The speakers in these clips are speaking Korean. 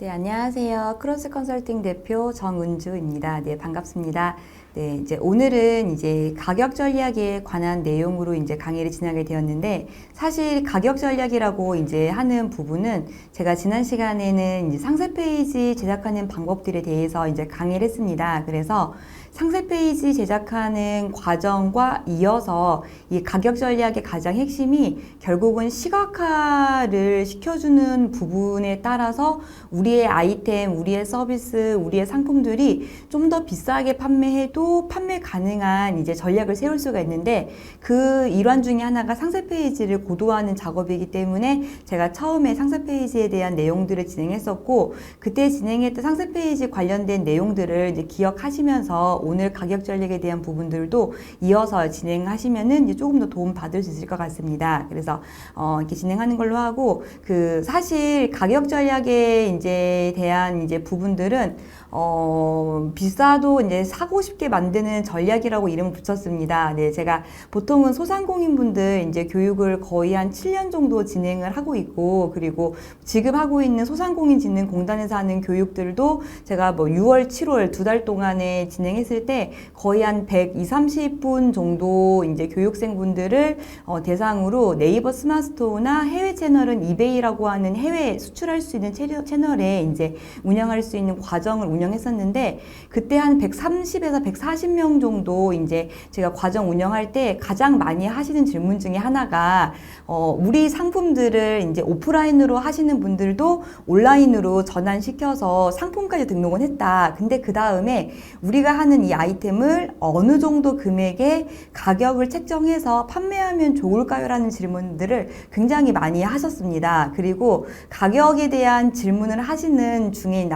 네, 안녕하세요. 크로스 컨설팅 대표 정은주입니다. 네, 반갑습니다. 네, 이제 오늘은 이제 가격 전략에 관한 내용으로 이제 강의를 진행하게 되었는데, 사실 가격 전략이라고 이제 하는 부분은 제가 지난 시간에는 이제 상세 페이지 제작하는 방법들에 대해서 이제 강의를 했습니다. 그래서 상세 페이지 제작하는 과정과 이어서 이 가격 전략의 가장 핵심이 결국은 시각화를 시켜주는 부분에 따라서 우리의 아이템, 우리의 서비스, 우리의 상품들이 좀 더 비싸게 판매해도 판매 가능한 이제 전략을 세울 수가 있는데, 그 일환 중에 하나가 상세 페이지를 고도화하는 작업이기 때문에 제가 처음에 상세 페이지에 대한 내용들을 진행했었고, 그때 진행했던 상세 페이지 관련된 내용들을 이제 기억하시면서 오늘 가격 전략에 대한 부분들도 이어서 진행하시면은 이제 조금 더 도움 받을 수 있을 것 같습니다. 그래서 이렇게 진행하는 걸로 하고, 사실 가격 전략에 이제 대한 이제 부분들은 비싸도 이제 사고 싶게 만드는 전략이라고 이름을 붙였습니다. 네, 제가 보통은 소상공인분들 이제 교육을 거의 한 7년 정도 진행을 하고 있고, 그리고 지금 하고 있는 소상공인진흥공단에서 하는 교육들도 제가 뭐 6월, 7월 두 달 동안에 진행했을 때 거의 한 120, 30분 정도 이제 교육생분들을 대상으로 네이버 스마트스토어나 해외 채널은 이베이라고 하는 해외 수출할 수 있는 채널에 이제 운영할 수 있는 과정을 운영했었는데, 그때 한 130에서 140명 정도 이제 제가 과정 운영할 때 가장 많이 하시는 질문 중에 하나가 우리 상품들을 이제 오프라인으로 하시는 분들도 온라인으로 전환시켜서 상품까지 등록은 했다. 근데 그 다음에 우리가 하는 이 아이템을 어느 정도 금액의 가격을 책정해서 판매하면 좋을까요? 라는 질문들을 굉장히 많이 하셨습니다. 그리고 가격에 대한 질문을 하시는 중에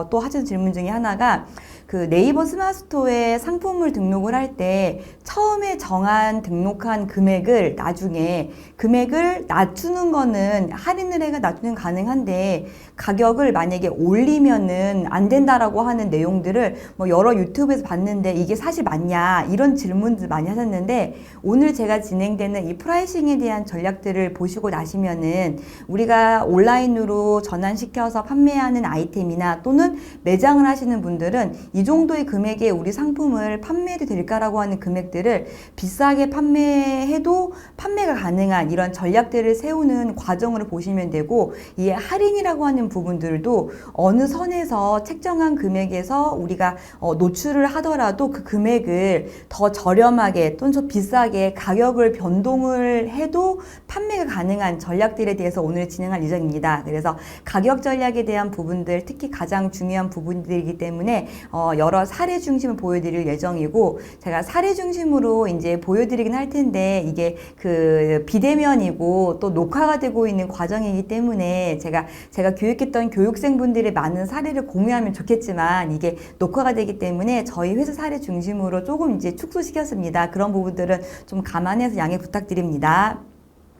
또 하시는 질문 중에 하나가, 그 네이버 스마트스토어에 상품을 등록을 할 때 처음에 정한 등록한 금액을 나중에 금액을 낮추는 거는 할인을 해가 낮추는 가능한데, 가격을 만약에 올리면은 안 된다라고 하는 내용들을 뭐 여러 유튜브에서 봤는데 이게 사실 맞냐, 이런 질문들 많이 하셨는데, 오늘 제가 진행되는 이 프라이싱에 대한 전략들을 보시고 나시면은 우리가 온라인으로 전환시켜서 판매하는 아이템이나 또는 매장을 하시는 분들은 이 정도의 금액에 우리 상품을 판매해도 될까라고 하는 금액들을 비싸게 판매해도 판매가 가능한 이런 전략들을 세우는 과정으로 보시면 되고, 이 할인이라고 하는 부분들도 어느 선에서 책정한 금액에서 우리가 노출을 하더라도 그 금액을 더 저렴하게 또는 더 비싸게 가격을 변동을 해도 판매가 가능한 전략들에 대해서 오늘 진행할 예정입니다. 그래서 가격 전략에 대한 부분들, 특히 가장 중요한 부분들이기 때문에 여러 사례 중심을 보여드릴 예정이고, 제가 사례 중심으로 이제 보여드리긴 할 텐데, 이게 그 비대면이고 또 녹화가 되고 있는 과정이기 때문에 제가 교육했던 교육생분들의 많은 사례를 공유하면 좋겠지만, 이게 녹화가 되기 때문에 저희 회사 사례 중심으로 조금 이제 축소시켰습니다. 그런 부분들은 좀 감안해서 양해 부탁드립니다.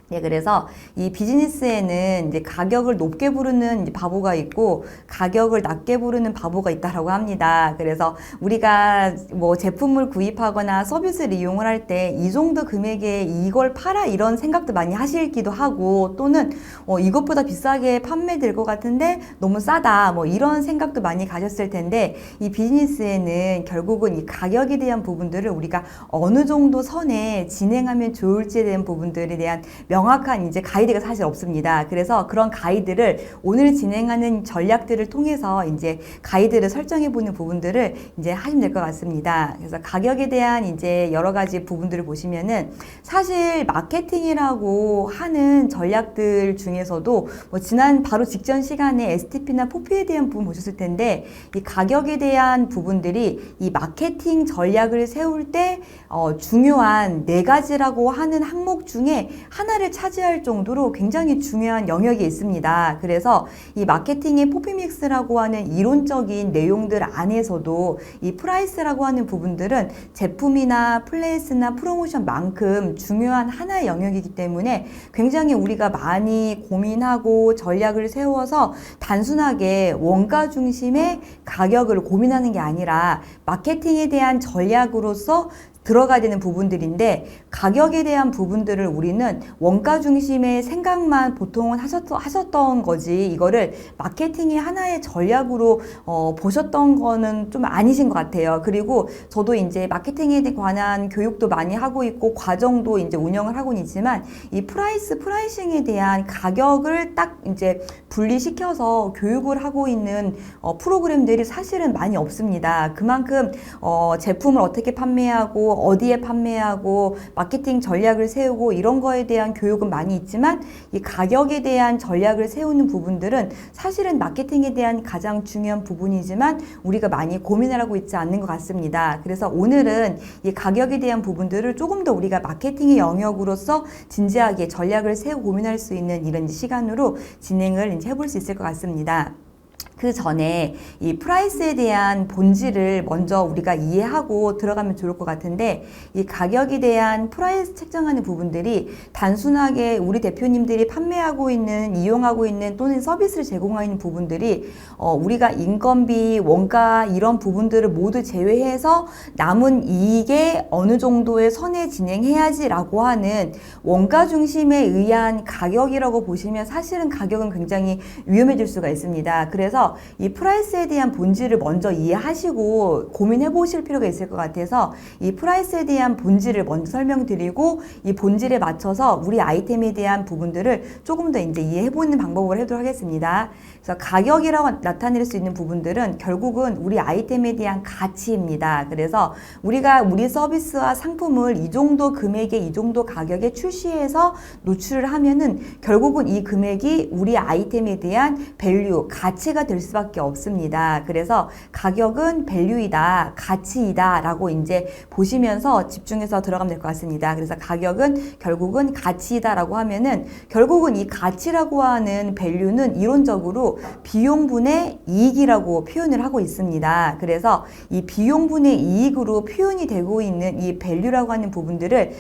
네, 그래서 이 비즈니스에는 이제 가격을 높게 부르는 이제 바보가 있고 가격을 낮게 부르는 바보가 있다라고 합니다. 그래서 우리가 뭐 제품을 구입하거나 서비스를 이용을 할 때 이 정도 금액에 이걸 팔아, 이런 생각도 많이 하시기도 하고, 또는 이것보다 비싸게 판매될 것 같은데 너무 싸다, 뭐 이런 생각도 많이 가졌을 텐데, 이 비즈니스에는 결국은 이 가격에 대한 부분들을 우리가 어느 정도 선에 진행하면 좋을지에 대한 부분들에 대한 명확한 이제 가이드가 사실 없습니다. 그래서 그런 가이드를 오늘 진행하는 전략들을 통해서 이제 가이드를 설정해 보는 부분들을 이제 하시면 될 것 같습니다. 그래서 가격에 대한 이제 여러 가지 부분들을 보시면은, 사실 마케팅이라고 하는 전략들 중에서도 뭐 지난 바로 직전 시간에 STP나 포피에 대한 부분 보셨을 텐데, 이 가격에 대한 부분들이 이 마케팅 전략을 세울 때 중요한 4가지라고 하는 항목 중에 하나를 차지할 정도로 굉장히 중요한 영역이 있습니다. 그래서 이 마케팅의 포피믹스라고 하는 이론적인 내용들 안에서도 이 프라이스라고 하는 부분들은 제품이나 플레이스나 프로모션만큼 중요한 하나의 영역이기 때문에 굉장히 우리가 많이 고민하고 전략을 세워서 단순하게 원가 중심의 가격을 고민하는 게 아니라, 마케팅에 대한 전략으로서 들어가야 되는 부분들인데 가격에 대한 부분들을 우리는 원가 중심의 생각만 보통은 하셨던 거지 이거를 마케팅의 하나의 전략으로 보셨던 거는 좀 아니신 것 같아요. 그리고 저도 이제 마케팅에 관한 교육도 많이 하고 있고 과정도 이제 운영을 하고는 있지만 이 프라이싱에 대한 가격을 딱 이제 분리시켜서 교육을 하고 있는 프로그램들이 사실은 많이 없습니다. 그만큼 제품을 어떻게 판매하고 어디에 판매하고 마케팅 전략을 세우고 이런 거에 대한 교육은 많이 있지만 이 가격에 대한 전략을 세우는 부분들은 사실은 마케팅에 대한 가장 중요한 부분이지만 우리가 많이 고민을 하고 있지 않는 것 같습니다. 그래서 오늘은 이 가격에 대한 부분들을 조금 더 우리가 마케팅의 영역으로서 진지하게 전략을 세우고 고민할 수 있는 이런 시간으로 진행을 이제 해볼 수 있을 것 같습니다. 그 전에 이 프라이스에 대한 본질을 먼저 우리가 이해하고 들어가면 좋을 것 같은데 이 가격에 대한 프라이스 책정하는 부분들이 단순하게 우리 대표님들이 판매하고 있는 이용하고 있는 또는 서비스를 제공하는 부분들이 우리가 인건비, 원가 이런 부분들을 모두 제외해서 남은 이익에 어느 정도의 선에 진행해야지 라고 하는 원가 중심에 의한 가격이라고 보시면 사실은 가격은 굉장히 위험해질 수가 있습니다. 그래서 이 프라이스에 대한 본질을 먼저 이해하시고 고민해 보실 필요가 있을 것 같아서 이 프라이스에 대한 본질을 먼저 설명드리고 이 본질에 맞춰서 우리 아이템에 대한 부분들을 조금 더 이제 이해해 보는 방법을 해보도록 하겠습니다. 그래서 가격이라고 나타낼 수 있는 부분들은 결국은 우리 아이템에 대한 가치입니다. 그래서 우리가 우리 서비스와 상품을 이 정도 금액에 이 정도 가격에 출시해서 노출을 하면은 결국은 이 금액이 우리 아이템에 대한 밸류, 가치가 될 수밖에 없습니다. 그래서 가격은 밸류이다, 가치이다 라고 이제 보시면서 집중해서 들어가면 될 것 같습니다. 그래서 가격은 결국은 가치이다 라고 하면은 결국은 이 가치라고 하는 밸류는 이론적으로 비용분의 이익이라고 표현을 하고 있습니다. 그래서 이 비용분의 이익으로 표현이 되고 있는 이 밸류라고 하는 부분들을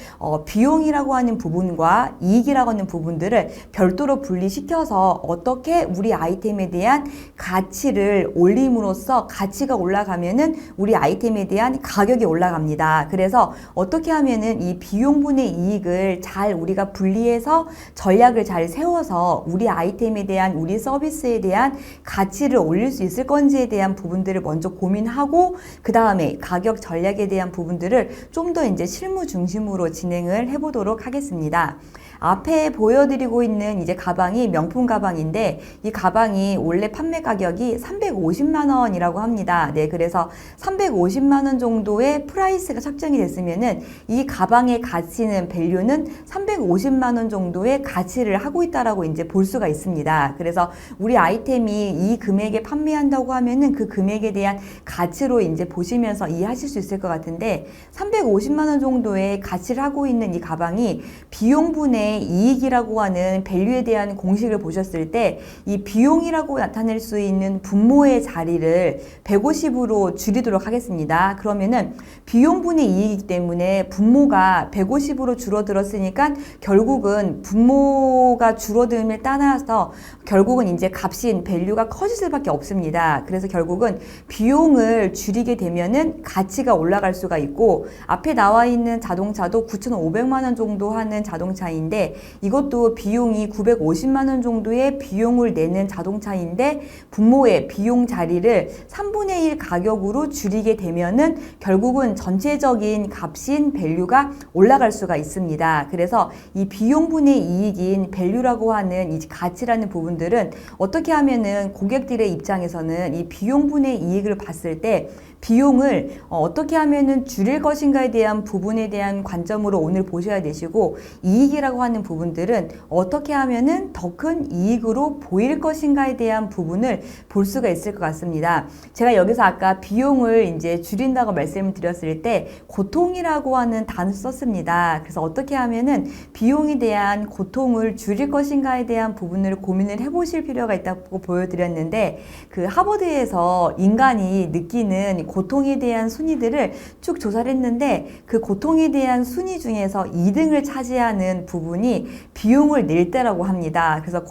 비용이라고 하는 부분과 이익이라고 하는 부분들을 별도로 분리시켜서 어떻게 우리 아이템에 대한 가치를 올림으로써 가치가 올라가면은 우리 아이템에 대한 가격이 올라갑니다. 그래서 어떻게 하면은 이 비용분의 이익을 잘 우리가 분리해서 전략을 잘 세워서 우리 아이템에 대한 우리 서비스에 대한 가치를 올릴 수 있을 건지에 대한 부분들을 먼저 고민하고 그 다음에 가격 전략에 대한 부분들을 좀 더 이제 실무 중심으로 진행을 해보도록 하겠습니다. 앞에 보여드리고 있는 이제 가방이 명품 가방인데 이 가방이 원래 판매 가격이 350만 원이라고 합니다. 네, 그래서 350만 원 정도의 프라이스가 책정이 됐으면은 이 가방의 가치는 밸류는 350만 원 정도의 가치를 하고 있다라고 이제 볼 수가 있습니다. 그래서 우리 아이템이 이 금액에 판매한다고 하면은 그 금액에 대한 가치로 이제 보시면서 이해하실 수 있을 것 같은데 350만 원 정도의 가치를 하고 있는 이 가방이 비용분의 이익이라고 하는 밸류에 대한 공식을 보셨을 때 이 비용이라고 나타낼 수 있는 분모의 자리를 150으로 줄이도록 하겠습니다. 그러면은 비용분의 이익이기 때문에 분모가 150으로 줄어들었으니까 결국은 분모가 줄어듦에 따라서 결국은 이제 값인 밸류가 커질 수밖에 없습니다. 그래서 결국은 비용을 줄이게 되면은 가치가 올라갈 수가 있고 앞에 나와 있는 자동차도 9,500만 원 정도 하는 자동차인데 이것도 비용이 950만 원 정도의 비용을 내는 자동차인데 분모의 비용 자리를 3분의 1 가격으로 줄이게 되면은 결국은 전체적인 값인 밸류가 올라갈 수가 있습니다. 그래서 이 비용분의 이익인 밸류라고 하는 이 가치라는 부분들은 어떻게 하면은 고객들의 입장에서는 이 비용분의 이익을 봤을 때 비용을 어떻게 하면은 줄일 것인가에 대한 부분에 대한 관점으로 오늘 보셔야 되시고 이익이라고 하는 부분들은 어떻게 하면은 더 큰 이익으로 보일 것인가에 대한 부분을 볼 수가 있을 것 같습니다. 제가 여기서 아까 비용을 이제 줄인다고 말씀을 드렸을 때 고통이라고 하는 단어를 썼습니다. 그래서 어떻게 하면은 비용에 대한 고통을 줄일 것인가에 대한 부분을 고민을 해보실 필요가 있다고 보여드렸는데 그 하버드에서 인간이 느끼는 고통에 대한 순위들을 쭉 조사를 했는데 그 고통에 대한 순위 중에서 2등을 차지하는 부분이 부분이 비용을 낼 때라고 합니다. 그래서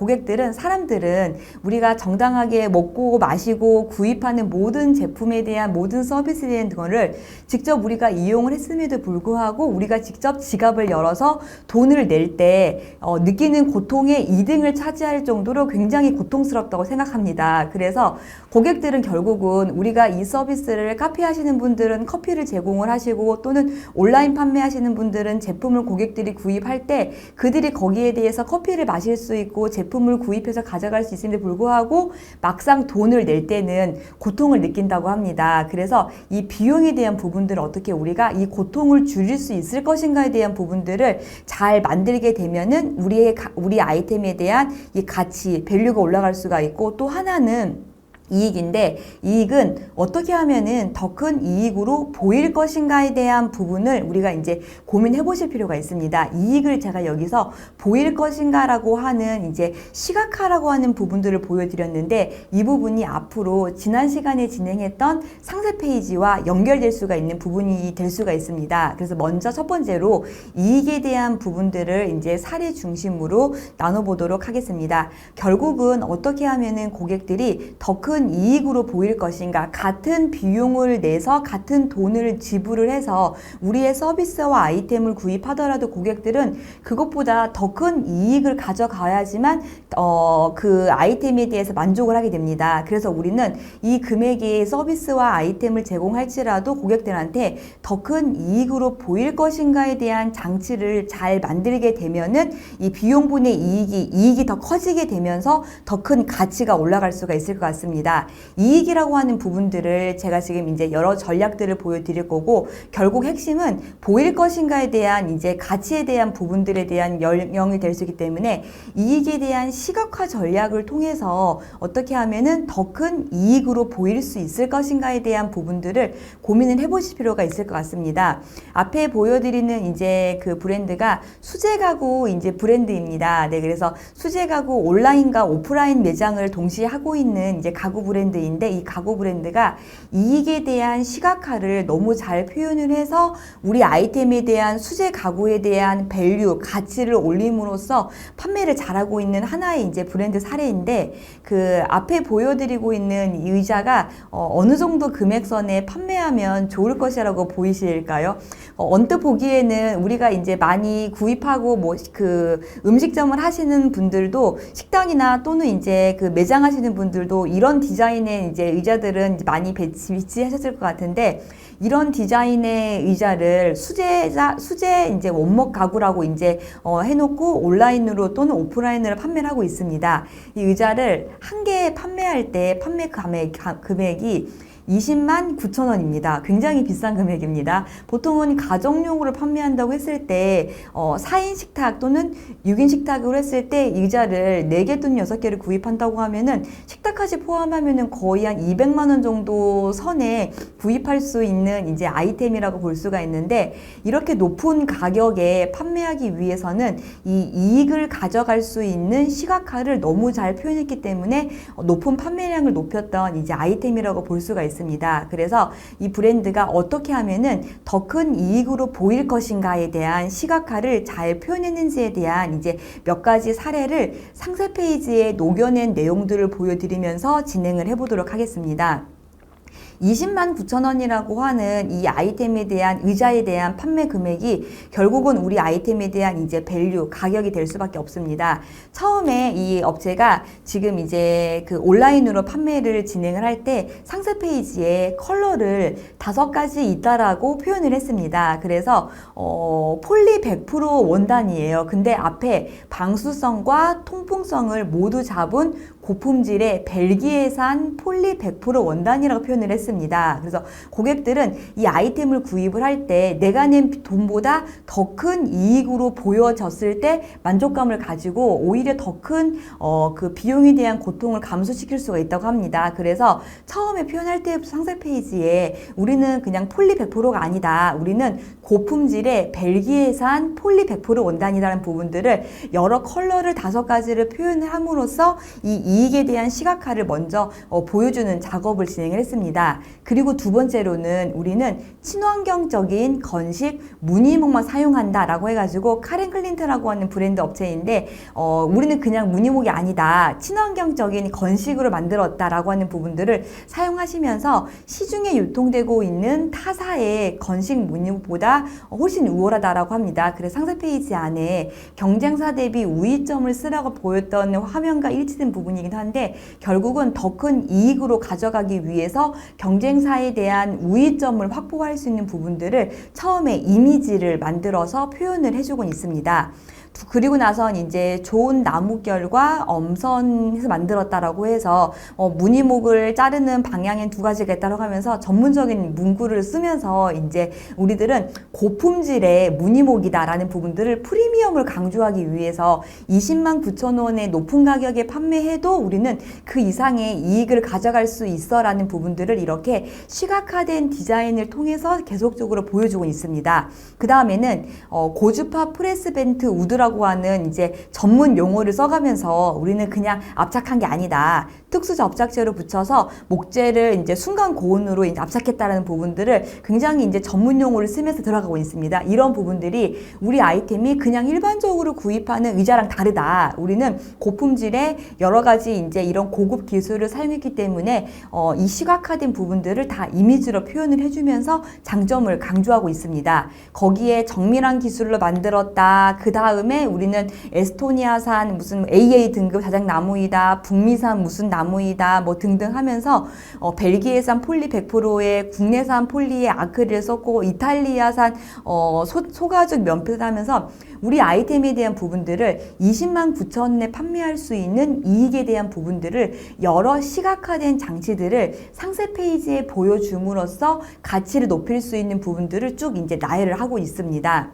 사람들은 우리가 정당하게 먹고 마시고 구입하는 모든 제품에 대한 모든 서비스에 대한 거를 직접 우리가 이용을 했음에도 불구하고 우리가 직접 지갑을 열어서 돈을 낼 때 느끼는 고통의 2등을 차지할 정도로 굉장히 고통스럽다고 생각합니다. 그래서 고객들은 결국은 우리가 이 서비스를 카페 하시는 분들은 커피를 제공을 하시고 또는 온라인 판매하시는 분들은 제품을 고객들이 구입할 때 그들이 거기에 대해서 커피를 마실 수 있고 제품을 구입해서 가져갈 수 있음에도 불구하고 막상 돈을 낼 때는 고통을 느낀다고 합니다. 그래서 이 비용에 대한 부분들을 어떻게 우리가 이 고통을 줄일 수 있을 것인가에 대한 부분들을 잘 만들게 되면은 우리 아이템에 대한 이 가치, 밸류가 올라갈 수가 있고 또 하나는 이익인데 이익은 어떻게 하면은 더 큰 이익으로 보일 것인가에 대한 부분을 우리가 이제 고민해 보실 필요가 있습니다. 이익을 제가 여기서 보일 것인가라고 하는 이제 시각화라고 하는 부분들을 보여드렸는데 이 부분이 앞으로 지난 시간에 진행했던 상세 페이지와 연결될 수가 있는 부분이 될 수가 있습니다. 그래서 먼저 첫 번째로 이익에 대한 부분들을 이제 사례 중심으로 나눠보도록 하겠습니다. 결국은 어떻게 하면은 고객들이 더 큰 이익으로 보일 것인가, 같은 비용을 내서 같은 돈을 지불을 해서 우리의 서비스와 아이템을 구입하더라도 고객들은 그것보다 더 큰 이익을 가져가야지만 그 아이템에 대해서 만족을 하게 됩니다. 그래서 우리는 이 금액의 서비스와 아이템을 제공할지라도 고객들한테 더 큰 이익으로 보일 것인가에 대한 장치를 잘 만들게 되면은 이 비용분의 이익이 더 커지게 되면서 더 큰 가치가 올라갈 수가 있을 것 같습니다. 이익이라고 하는 부분들을 제가 지금 이제 여러 전략들을 보여드릴 거고 결국 핵심은 보일 것인가에 대한 이제 가치에 대한 부분들에 대한 영역이 될 수 있기 때문에 이익에 대한 시각화 전략을 통해서 어떻게 하면은 더 큰 이익으로 보일 수 있을 것인가에 대한 부분들을 고민을 해보실 필요가 있을 것 같습니다. 앞에 보여드리는 이제 그 브랜드가 수제 가구 이제 브랜드입니다. 네, 그래서 수제 가구 온라인과 오프라인 매장을 동시에 하고 있는 이제 가구 브랜드인데 이 가구 브랜드가 이익에 대한 시각화를 너무 잘 표현을 해서 우리 아이템에 대한 수제 가구에 대한 밸류, 가치를 올림으로써 판매를 잘하고 있는 하나의 이제 브랜드 사례인데 그 앞에 보여드리고 있는 이 의자가 어느 정도 금액선에 판매하면 좋을 것이라고 보이실까요? 언뜻 보기에는 우리가 이제 많이 구입하고 뭐 그 음식점을 하시는 분들도 식당이나 또는 이제 그 매장 하시는 분들도 이런 디자인의 이제 의자들은 많이 배치하셨을 것 같은데 이런 디자인의 의자를 수제 이제 원목 가구라고 이제 해놓고 온라인으로 또는 오프라인으로 판매를 하고 있습니다. 이 의자를 한 개 판매할 때 판매 금액이 20만 9천 원입니다. 굉장히 비싼 금액입니다. 보통은 가정용으로 판매한다고 했을 때 4인 식탁 또는 6인 식탁으로 했을 때 의자를 4개 또는 6개를 구입한다고 하면은 식탁까지 포함하면은 거의 한 200만 원 정도 선에 구입할 수 있는 이제 아이템이라고 볼 수가 있는데 이렇게 높은 가격에 판매하기 위해서는 이 이익을 가져갈 수 있는 시각화를 너무 잘 표현했기 때문에 높은 판매량을 높였던 이제 아이템이라고 볼 수가 있습니다. 그래서 이 브랜드가 어떻게 하면은 더 큰 이익으로 보일 것인가에 대한 시각화를 잘 표현했는지에 대한 이제 몇 가지 사례를 상세 페이지에 녹여낸 내용들을 보여드리면서 진행을 해보도록 하겠습니다. 20만 9천 원이라고 하는 이 아이템에 대한 의자에 대한 판매 금액이 결국은 우리 아이템에 대한 이제 밸류, 가격이 될 수밖에 없습니다. 처음에 이 업체가 지금 이제 그 온라인으로 판매를 진행을 할 때 상세 페이지에 컬러를 5가지 있다라고 표현을 했습니다. 그래서 폴리 100% 원단이에요. 근데 앞에 방수성과 통풍성을 모두 잡은 고품질의 벨기에산 폴리 100% 원단이라고 표현을 했습니다. 그래서 고객들은 이 아이템을 구입을 할 때 내가 낸 돈보다 더 큰 이익으로 보여졌을 때 만족감을 가지고 오히려 더 큰 그 비용에 대한 고통을 감소시킬 수가 있다고 합니다. 그래서 처음에 표현할 때 상세 페이지에 우리는 그냥 폴리 100%가 아니다. 우리는 고품질의 벨기에산 폴리 100% 원단이라는 부분들을 여러 컬러를 5가지를 표현을 함으로써 이 이익에 대한 시각화를 먼저 보여주는 작업을 진행을 했습니다. 그리고 두 번째로는 우리는 친환경적인 건식 무늬목만 사용한다라고 해가지고 카렌 클린트라고 하는 브랜드 업체인데 우리는 그냥 무늬목이 아니다. 친환경적인 건식으로 만들었다라고 하는 부분들을 사용하시면서 시중에 유통되고 있는 타사의 건식 무늬목보다 훨씬 우월하다라고 합니다. 그래서 상세 페이지 안에 경쟁사 대비 우위점을 쓰라고 보였던 화면과 일치된 부분이긴 한데 결국은 더 큰 이익으로 가져가기 위해서 경쟁사에 대한 우위점을 확보할 수 있는 부분들을 처음에 이미지를 만들어서 표현을 해주고 있습니다. 그리고 나선 이제 좋은 나무결과 엄선해서 만들었다라고 해서 무늬목을 자르는 방향엔 두 가지가 있다고 하면서 전문적인 문구를 쓰면서 이제 우리들은 고품질의 무늬목이다라는 부분들을 프리미엄을 강조하기 위해서 20만 9천 원의 높은 가격에 판매해도 우리는 그 이상의 이익을 가져갈 수 있어라는 부분들을 이렇게 시각화된 디자인을 통해서 계속적으로 보여주고 있습니다. 그 다음에는 고주파 프레스 벤트 우드라고 하는 이제 전문 용어를 써가면서 우리는 그냥 압착한 게 아니다. 특수 접착제로 붙여서 목재를 이제 순간 고온으로 이제 압착했다라는 부분들을 굉장히 이제 전문 용어를 쓰면서 들어가고 있습니다. 이런 부분들이 우리 아이템이 그냥 일반적으로 구입하는 의자랑 다르다. 우리는 고품질의 여러 가지 이제 이런 고급 기술을 사용했기 때문에 이 시각화된 부분들을 다 이미지로 표현을 해주면서 장점을 강조하고 있습니다. 거기에 정밀한 기술로 만들었다. 그 다음에 우리는 에스토니아산 무슨 AA 등급 자작나무이다, 북미산 무슨 나무이다, 뭐 등등 하면서 벨기에산 폴리 100%의 국내산 폴리의 아크릴을 썼고 이탈리아산 소가죽 면피를 하면서 우리 아이템에 대한 부분들을 20만 9천 원에 판매할 수 있는 이익에 대한 부분들을 여러 시각화된 장치들을 상세 페이지에 보여줌으로써 가치를 높일 수 있는 부분들을 쭉 이제 나열을 하고 있습니다.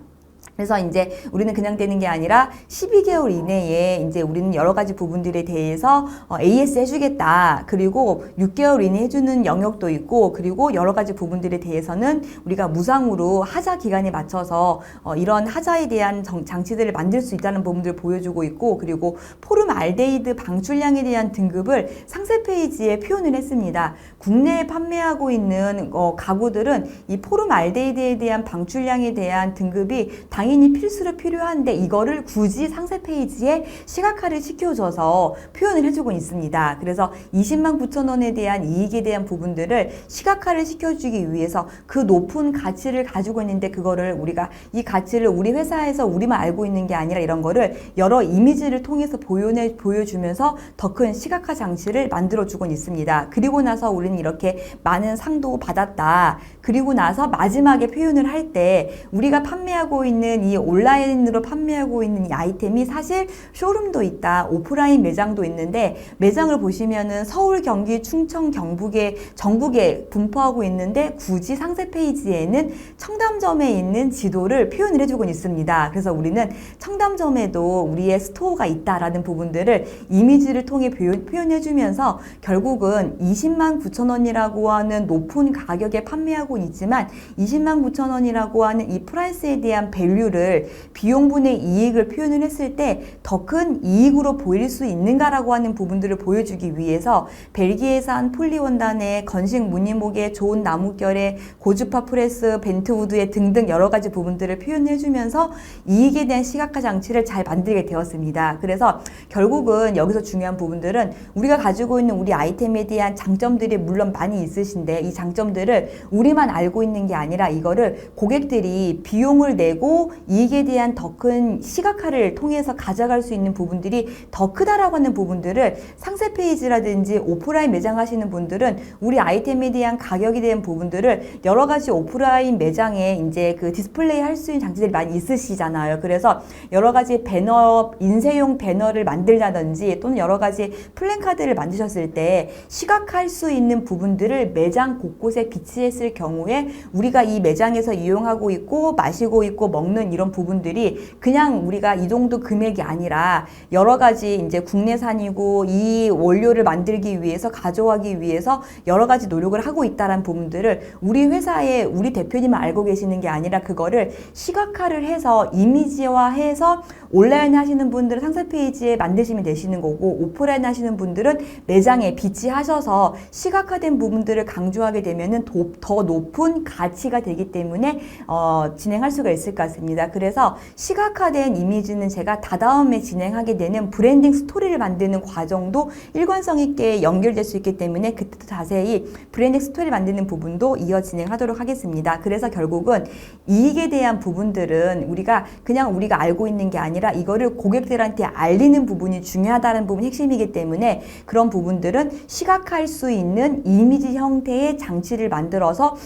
그래서 이제 우리는 그냥 되는 게 아니라 12개월 이내에 이제 우리는 여러 가지 부분들에 대해서 AS 해주겠다. 그리고 6개월 이내 해주는 영역도 있고, 그리고 여러 가지 부분들에 대해서는 우리가 무상으로 하자 기간에 맞춰서 이런 하자에 대한 장치들을 만들 수 있다는 부분들을 보여주고 있고, 그리고 포름 알데히드 방출량에 대한 등급을 상세 페이지에 표현을 했습니다. 국내에 판매하고 있는 가구들은 이 포름 알데히드에 대한 방출량에 대한 등급이 당연히 필수로 필요한데 이거를 굳이 상세 페이지에 시각화를 시켜줘서 표현을 해주고 있습니다. 그래서 20만 9천 원에 대한 이익에 대한 부분들을 시각화를 시켜주기 위해서 그 높은 가치를 가지고 있는데 그거를 우리가 이 가치를 우리 회사에서 우리만 알고 있는 게 아니라 이런 거를 여러 이미지를 통해서 보여주면서 더 큰 시각화 장치를 만들어주고 있습니다. 그리고 나서 우리는 이렇게 많은 상도 받았다. 그리고 나서 마지막에 표현을 할 때 우리가 판매하고 있는 이 온라인으로 판매하고 있는 이 아이템이 사실 쇼룸도 있다, 오프라인 매장도 있는데 매장을 보시면은 서울, 경기, 충청, 경북에 전국에 분포하고 있는데 굳이 상세 페이지에는 청담점에 있는 지도를 표현을 해주고 있습니다. 그래서 우리는 청담점에도 우리의 스토어가 있다라는 부분들을 이미지를 통해 표현해주면서 결국은 20만 9천 원이라고 하는 높은 가격에 판매하고 있지만 20만 9천 원이라고 하는 이 프라이스에 대한 밸류를 비용분의 이익을 표현을 했을 때 더 큰 이익으로 보일 수 있는가라고 하는 부분들을 보여주기 위해서 벨기에산 폴리원단의 건식 무늬목의 좋은 나무결의 고주파 프레스, 벤트우드의 등등 여러 가지 부분들을 표현해주면서 이익에 대한 시각화 장치를 잘 만들게 되었습니다. 그래서 결국은 여기서 중요한 부분들은 우리가 가지고 있는 우리 아이템에 대한 장점들이 물론 많이 있으신데 이 장점들을 우리만 알고 있는 게 아니라 이거를 고객들이 비용을 내고 이익에 대한 더 큰 시각화를 통해서 가져갈 수 있는 부분들이 더 크다라고 하는 부분들을 상세 페이지라든지 오프라인 매장 하시는 분들은 우리 아이템에 대한 가격에 대한 부분들을 여러 가지 오프라인 매장에 이제 그 디스플레이 할 수 있는 장치들이 많이 있으시잖아요. 그래서 여러 가지 배너, 인쇄용 배너를 만들다든지 또는 여러 가지 플랜카드를 만드셨을 때 시각화할 수 있는 부분들을 매장 곳곳에 비치했을 경우에 우리가 이 매장에서 이용하고 있고 마시고 있고 먹는 먹는 이런 부분들이 그냥 우리가 이 정도 금액이 아니라 여러 가지 이제 국내산이고 이 원료를 만들기 위해서 가져가기 위해서 여러 가지 노력을 하고 있다는 부분들을 우리 회사에 우리 대표님은 알고 계시는 게 아니라 그거를 시각화를 해서 이미지화해서 온라인 하시는 분들은 상세 페이지에 만드시면 되시는 거고, 오프라인 하시는 분들은 매장에 비치하셔서 시각화된 부분들을 강조하게 되면은 더 높은 가치가 되기 때문에 진행할 수가 있을 것 같습니다. 그래서 시각화된 이미지는 제가 다다음에 진행하게 되는 브랜딩 스토리를 만드는 과정도 일관성 있게 연결될 수 있기 때문에 그때도 자세히 브랜딩 스토리 만드는 부분도 이어 진행하도록 하겠습니다. 그래서 결국은 이익에 대한 부분들은 우리가 그냥 우리가 알고 있는 게 아니라 이거를 고객들한테 알리는 부분이 중요하다는 부분이 핵심이기 때문에 그런 부분들은 시각화할 수 있는 이미지 형태의 장치를 만들어서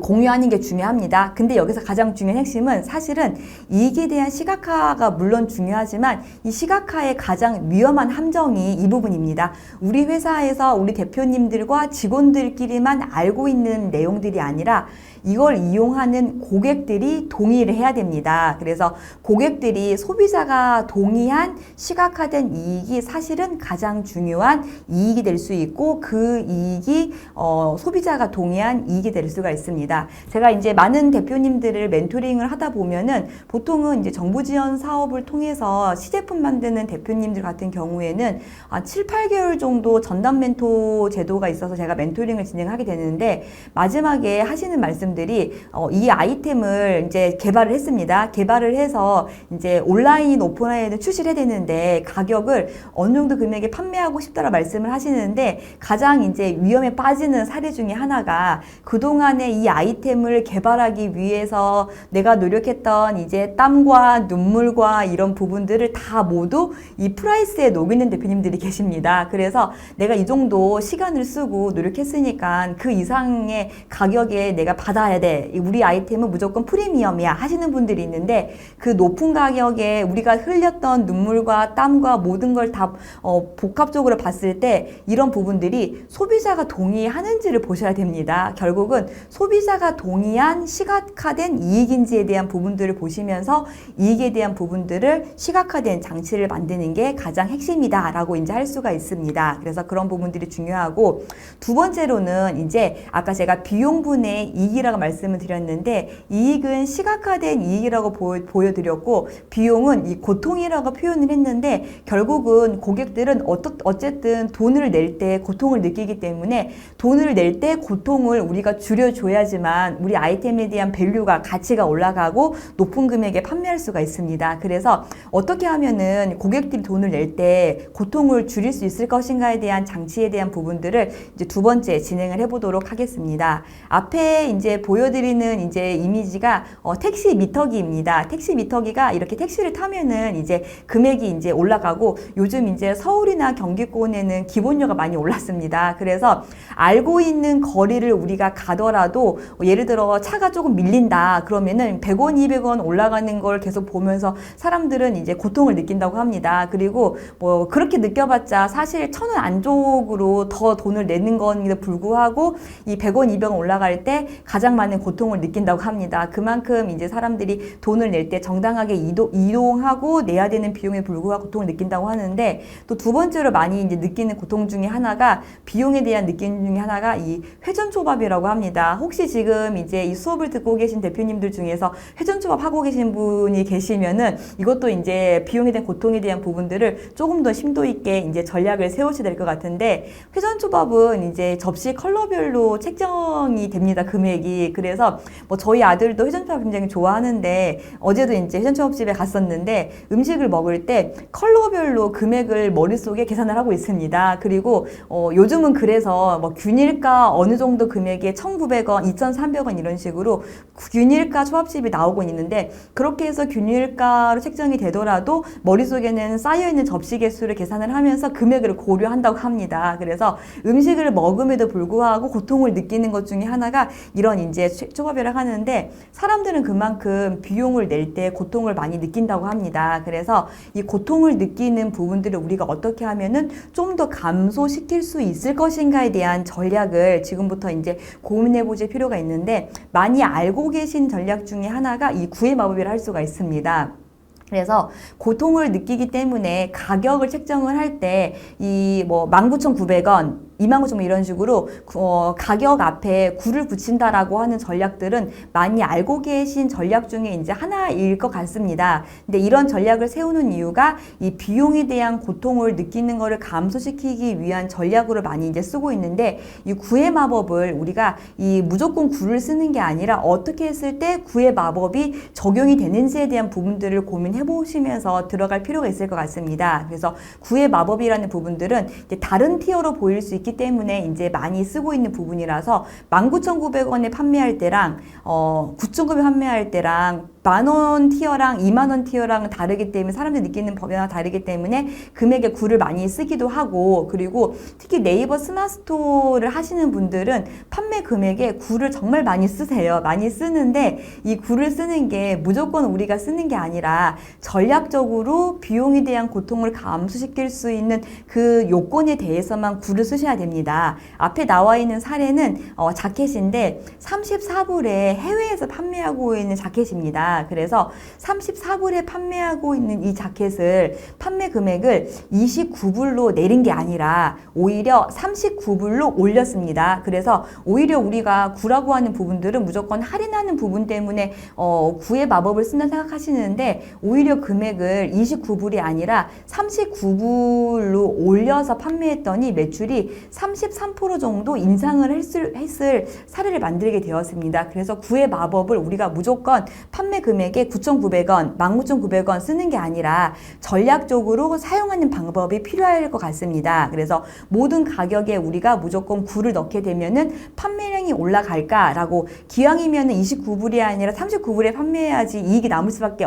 공유하는 게 중요합니다. 근데 여기서 가장 중요한 핵심은 사실은 이익에 대한 시각화가 물론 중요하지만 이 시각화의 가장 위험한 함정이 이 부분입니다. 우리 회사에서 우리 대표님들과 직원들끼리만 알고 있는 내용들이 아니라 이걸 이용하는 고객들이 동의를 해야 됩니다. 그래서 고객들이 소비자가 동의한 시각화된 이익이 사실은 가장 중요한 이익이 될 수 있고 그 이익이 소비자가 동의한 이익이 될 수가 있습니다. 제가 이제 많은 대표님들을 멘토링을 하다 보면은 보통은 이제 정부 지원 사업을 통해서 시제품 만드는 대표님들 같은 경우에는 7, 8개월 정도 전담 멘토 제도가 있어서 제가 멘토링을 진행하게 되는데 마지막에 하시는 말씀 이 아이템을 이제 개발을 했습니다. 개발을 해서 이제 온라인, 오프라인에 출시를 해야 되는데 가격을 어느 정도 금액에 판매하고 싶다라 말씀을 하시는데 가장 이제 위험에 빠지는 사례 중에 하나가 그동안에 이 아이템을 개발하기 위해서 내가 노력했던 이제 땀과 눈물과 이런 부분들을 다 모두 이 프라이스에 녹이는 대표님들이 계십니다. 그래서 내가 이 정도 시간을 쓰고 노력했으니까 그 이상의 가격에 내가 받아야 돼. 우리 아이템은 무조건 프리미엄이야 하시는 분들이 있는데 그 높은 가격에 우리가 흘렸던 눈물과 땀과 모든 걸 다 복합적으로 봤을 때 이런 부분들이 소비자가 동의하는지를 보셔야 됩니다. 결국은 소비자가 동의한 시각화된 이익인지에 대한 부분들을 보시면서 이익에 대한 부분들을 시각화된 장치를 만드는 게 가장 핵심이다 라고 이제 할 수가 있습니다. 그래서 그런 부분들이 중요하고 두 번째로는 이제 아까 제가 비용분의 이익이라고 말씀을 드렸는데 이익은 시각화된 이익이라고 보여드렸고 비용은 이 고통이라고 표현을 했는데 결국은 고객들은 어쨌든 돈을 낼 때 고통을 느끼기 때문에 돈을 낼 때 고통을 우리가 줄여줘야지만 우리 아이템에 대한 밸류가 가치가 올라가고 높은 금액에 판매할 수가 있습니다. 그래서 어떻게 하면은 고객들이 돈을 낼 때 고통을 줄일 수 있을 것인가에 대한 장치에 대한 부분들을 이제 두 번째 진행을 해보도록 하겠습니다. 앞에 이제 보여드리는 이제 이미지가 택시 미터기입니다. 택시 미터기가 이렇게 택시를 타면은 이제 금액이 이제 올라가고 요즘 이제 서울이나 경기권에는 기본료가 많이 올랐습니다. 그래서 알고 있는 거리를 우리가 가더라도 예를 들어 차가 조금 밀린다 그러면은 100원, 200원 올라가는 걸 계속 보면서 사람들은 이제 고통을 느낀다고 합니다. 그리고 뭐 그렇게 느껴봤자 사실 1,000원 안쪽으로 더 돈을 내는 건에도 불구하고 이 100원, 200원 올라갈 때 가장 많은 고통을 느낀다고 합니다. 그만큼 이제 사람들이 돈을 낼 때 정당하게 이동하고 내야 되는 비용에 불구하고 고통을 느낀다고 하는데 또 두 번째로 많이 이제 느끼는 고통 중에 하나가 비용에 대한 느낌 중에 하나가 이 회전초밥이라고 합니다. 혹시 지금 이제 이 수업을 듣고 계신 대표님들 중에서 회전초밥 하고 계신 분이 계시면은 이것도 이제 비용에 대한 고통에 대한 부분들을 조금 더 심도 있게 이제 전략을 세우셔야 될 것 같은데 회전초밥은 이제 접시 컬러별로 책정이 됩니다. 금액이. 그래서 뭐 저희 아들도 회전초밥 굉장히 좋아하는데 어제도 이제 회전초밥집에 갔었는데 음식을 먹을 때 컬러별로 금액을 머릿속에 계산을 하고 있습니다. 그리고 요즘은 그래서 뭐 균일가 어느 정도 금액에 1,900원, 2,300원 이런 식으로 균일가 초밥집이 나오고 있는데 그렇게 해서 균일가로 책정이 되더라도 머릿속에는 쌓여있는 접시 개수를 계산을 하면서 금액을 고려한다고 합니다. 그래서 음식을 먹음에도 불구하고 고통을 느끼는 것 중에 하나가 이런 이제 초밥이라고 하는데 사람들은 그만큼 비용을 낼 때 고통을 많이 느낀다고 합니다. 그래서 이 고통을 느끼는 부분들을 우리가 어떻게 하면은 좀 더 감소시킬 수 있을 것인가에 대한 전략을 지금부터 이제 고민해 보실 주실 필요가 있는데, 많이 알고 계신 전략 중에 하나가 이 구애 마법이라 할 수가 있습니다. 그래서 고통을 느끼기 때문에 가격을 책정을 할 때 이 뭐 19,900원 29,000원 이런 식으로 가격 앞에 구를 붙인다라고 하는 전략들은 많이 알고 계신 전략 중에 이제 하나일 것 같습니다. 근데 이런 전략을 세우는 이유가 이 비용에 대한 고통을 느끼는 것을 감소시키기 위한 전략으로 많이 이제 쓰고 있는데, 이 구애 마법을 우리가 이 무조건 구를 쓰는 게 아니라 어떻게 했을 때 구애 마법이 적용이 되는지에 대한 부분들을 고민해 보시면서 들어갈 필요가 있을 것 같습니다. 그래서 구애 마법이라는 부분들은 이제 다른 티어로 보일 수 있기 때문에 이제 많이 쓰고 있는 부분이라서 19,900원에 판매할 때랑 9,900원 판매할 때랑 만원 티어랑 2만원 티어랑 다르기 때문에 사람들이 느끼는 변화가 다르기 때문에 금액의 구를 많이 쓰기도 하고, 그리고 특히 네이버 스마트스토어를 하시는 분들은 판매 금액에 구를 정말 많이 쓰세요. 많이 쓰는데 이 구를 쓰는 게 무조건 우리가 쓰는 게 아니라 전략적으로 비용에 대한 고통을 감소시킬 수 있는 그 요건에 대해서만 구를 쓰셔야 됩니다. 앞에 나와 있는 사례는 자켓인데 34불에 해외에서 판매하고 있는 자켓입니다. 그래서 34불에 판매하고 있는 이 자켓을 판매 금액을 29불로 내린 게 아니라 오히려 39불로 올렸습니다. 그래서 오히려 우리가 구라고 하는 부분들은 무조건 할인하는 부분 때문에 구의 마법을 쓴다 생각하시는데, 오히려 금액을 29불이 아니라 39불로 올려서 판매했더니 매출이 33% 정도 인상을 했을 사례를 만들게 되었습니다. 그래서 구의 마법을 우리가 무조건 판매 금액에 9,900원, 19,900원 쓰는 게 아니라 전략적으로 사용하는 방법이 필요할 것 같습니다. 그래서 모든 가격에 우리가 무조건 구를 넣게 되면은 판매량이 올라갈까라고, 기왕이면은 29불이 아니라 39불에 판매해야지 이익이 남을 수밖에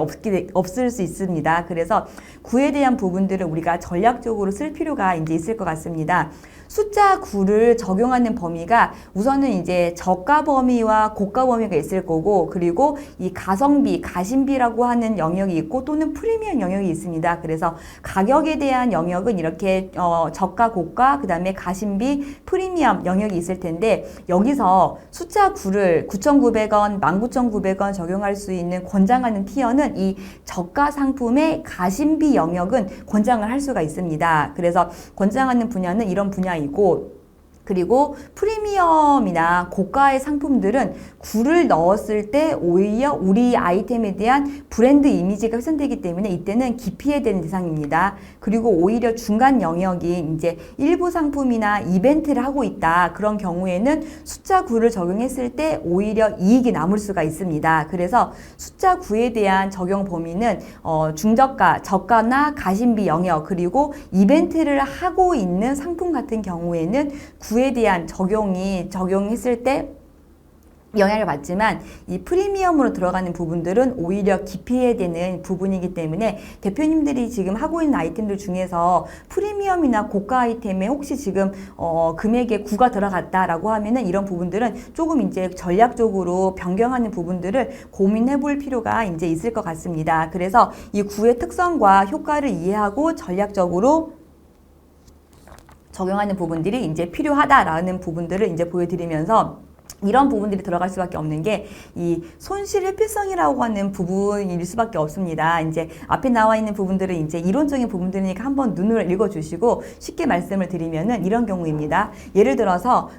없을 수 있습니다. 그래서 구에 대한 부분들을 우리가 전략적으로 쓸 필요가 이제 있을 것 같습니다. 숫자 9를 적용하는 범위가 우선은 이제 저가 범위와 고가 범위가 있을 거고, 그리고 이 가성비, 가심비라고 하는 영역이 있고 또는 프리미엄 영역이 있습니다. 그래서 가격에 대한 영역은 이렇게 저가, 고가, 그 다음에 가심비, 프리미엄 영역이 있을 텐데, 여기서 숫자 9를 9,900원, 19,900원 적용할 수 있는 권장하는 티어는 이 저가 상품의 가심비 영역은 권장을 할 수가 있습니다. 그래서 권장하는 분야는 이런 분야이고, 그리고 프리미엄이나 고가의 상품들은 구를 넣었을 때 오히려 우리 아이템에 대한 브랜드 이미지가 훼손되기 때문에 이때는 기피해야 되는 대상입니다. 그리고 오히려 중간 영역이 이제 일부 상품이나 이벤트를 하고 있다, 그런 경우에는 숫자 9를 적용했을 때 오히려 이익이 남을 수가 있습니다. 그래서 숫자 9에 대한 적용 범위는 중저가, 저가나 가심비 영역, 그리고 이벤트를 하고 있는 상품 같은 경우에는 9에 대한 적용했을 때 영향을 받지만, 이 프리미엄으로 들어가는 부분들은 오히려 기피해야 되는 부분이기 때문에 대표님들이 지금 하고 있는 아이템들 중에서 프리미엄이나 고가 아이템에 혹시 지금 금액에 9가 들어갔다라고 하면은 이런 부분들은 조금 이제 전략적으로 변경하는 부분들을 고민해 볼 필요가 이제 있을 것 같습니다. 그래서 이 9의 특성과 효과를 이해하고 전략적으로 적용하는 부분들이 이제 필요하다라는 부분들을 이제 보여드리면서, 이런 부분들이 들어갈 수밖에 없는 게 이 손실 회피성이라고 하는 부분일 수밖에 없습니다. 이제 앞에 나와 있는 부분들은 이제 이론적인 부분들이니까 한번 눈을 읽어주시고 쉽게 말씀을 드리면은 이런 경우입니다. 예를 들어서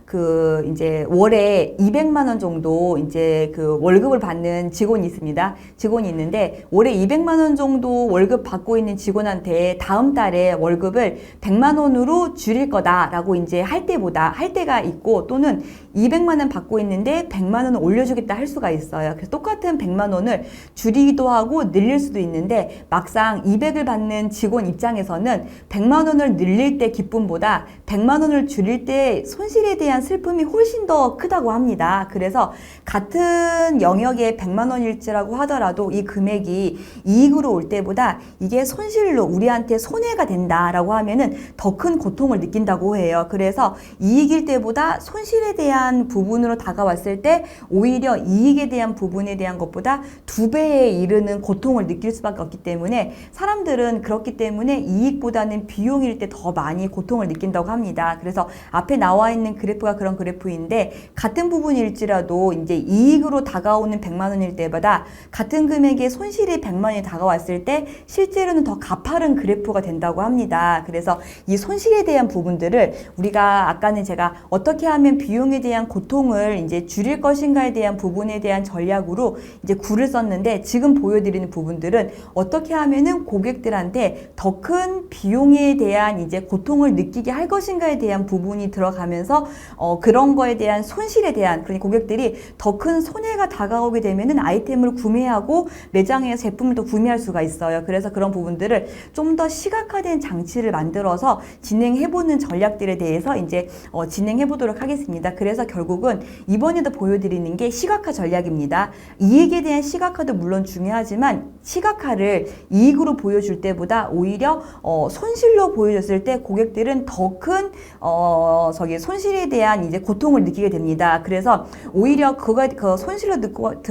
이제 월에 200만 원 정도 이제 월급을 받는 직원이 있습니다. 직원이 있는데 월에 200만 원 정도 월급 받고 있는 직원한테 다음 달에 월급을 100만 원으로 줄일 거다라고 이제 할 때가 있고, 또는 200만 원 받고 있는데 100만 원을 올려주겠다 할 수가 있어요. 그래서 똑같은 100만 원을 줄이기도 하고 늘릴 수도 있는데, 막상 200을 받는 직원 입장에서는 100만 원을 늘릴 때 기쁨보다 100만 원을 줄일 때 손실에 대한 슬픔이 훨씬 더 크다고 합니다. 그래서 같은 영역에 100만 원일지라고 하더라도 이 금액이 이익으로 올 때보다 이게 손실로 우리한테 손해가 된다라고 하면은 더 큰 고통을 느낀다고 해요. 그래서 이익일 때보다 손실에 대한 부분으로 부분으로 다가왔을 때 오히려 이익에 대한 부분에 대한 것보다 2배에 이르는 고통을 느낄 수밖에 없기 때문에 사람들은 그렇기 때문에 이익보다는 비용일 때 더 많이 고통을 느낀다고 합니다. 그래서 앞에 나와 있는 그래프가 그런 그래프인데 같은 부분일지라도 이제 이익으로 다가오는 100만 원일 때보다 같은 금액의 손실이 100만 원이 다가왔을 때 실제로는 더 가파른 그래프가 된다고 합니다. 그래서 이 손실에 대한 부분들을 우리가 아까는 제가 어떻게 하면 비용에 대한 고통을 이제 줄일 것인가에 대한 부분에 대한 전략으로 이제 구를 썼는데 지금 보여드리는 부분들은 어떻게 하면은 고객들한테 더 큰 비용에 대한 이제 고통을 느끼게 할 것인가에 대한 부분이 들어가면서 그런 거에 대한 손실에 대한 그러니 고객들이 더 큰 손해가 다가오게 되면은 아이템을 구매하고 매장에서 제품을 또 구매할 수가 있어요. 그래서 그런 부분들을 좀 더 시각화된 장치를 만들어서 진행해보는 전략들에 대해서 이제 진행해보도록 하겠습니다. 그래서 결국은 이번에도 보여드리는 게 시각화 전략입니다. 이익에 대한 시각화도 물론 중요하지만 시각화를 이익으로 보여줄 때보다 오히려 손실로 보여줬을 때 고객들은 더 큰 손실에 대한 이제 고통을 느끼게 됩니다. 그래서 오히려 그 손실로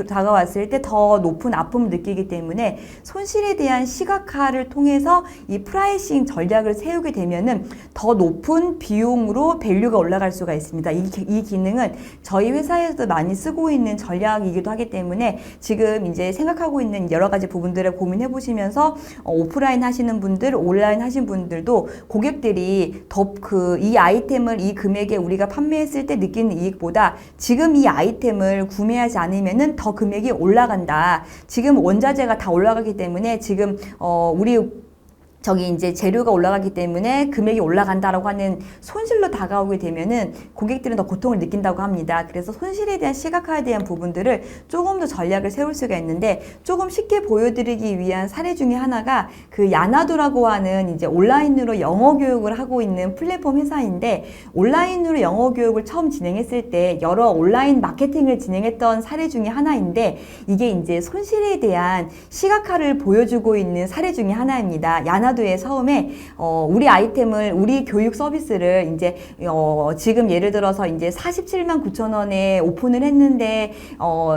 다가왔을 때 더 높은 아픔을 느끼기 때문에 손실에 대한 시각화를 통해서 이 프라이싱 전략을 세우게 되면은 더 높은 비용으로 밸류가 올라갈 수가 있습니다. 이 기능은 저희 회사에서도 많이 쓰고 있는 전략이기도 하기 때문에 지금 이제 생각하고 있는 여러 가지 부분들을 고민해 보시면서 오프라인 하시는 분들, 온라인 하신 분들도 고객들이 더 이 아이템을 이 금액에 우리가 판매했을 때 느끼는 이익보다 지금 이 아이템을 구매하지 않으면은 더 금액이 올라간다. 지금 원자재가 다 올라가기 때문에 지금 이제 재료가 올라가기 때문에 금액이 올라간다라고 하는 손실로 다가오게 되면은 고객들은 더 고통을 느낀다고 합니다. 그래서 손실에 대한 시각화에 대한 부분들을 조금 더 전략을 세울 수가 있는데 조금 쉽게 보여드리기 위한 사례 중에 하나가 그 야나도라고 하는 이제 온라인으로 영어 교육을 하고 있는 플랫폼 회사인데 온라인으로 영어 교육을 처음 진행했을 때 여러 온라인 마케팅을 진행했던 사례 중에 하나인데 이게 이제 손실에 대한 시각화를 보여주고 있는 사례 중에 하나입니다. 야나도에 처음에 우리 교육 서비스를 이제 지금 예를 들어서 이제 47만 9천 원에 오픈을 했는데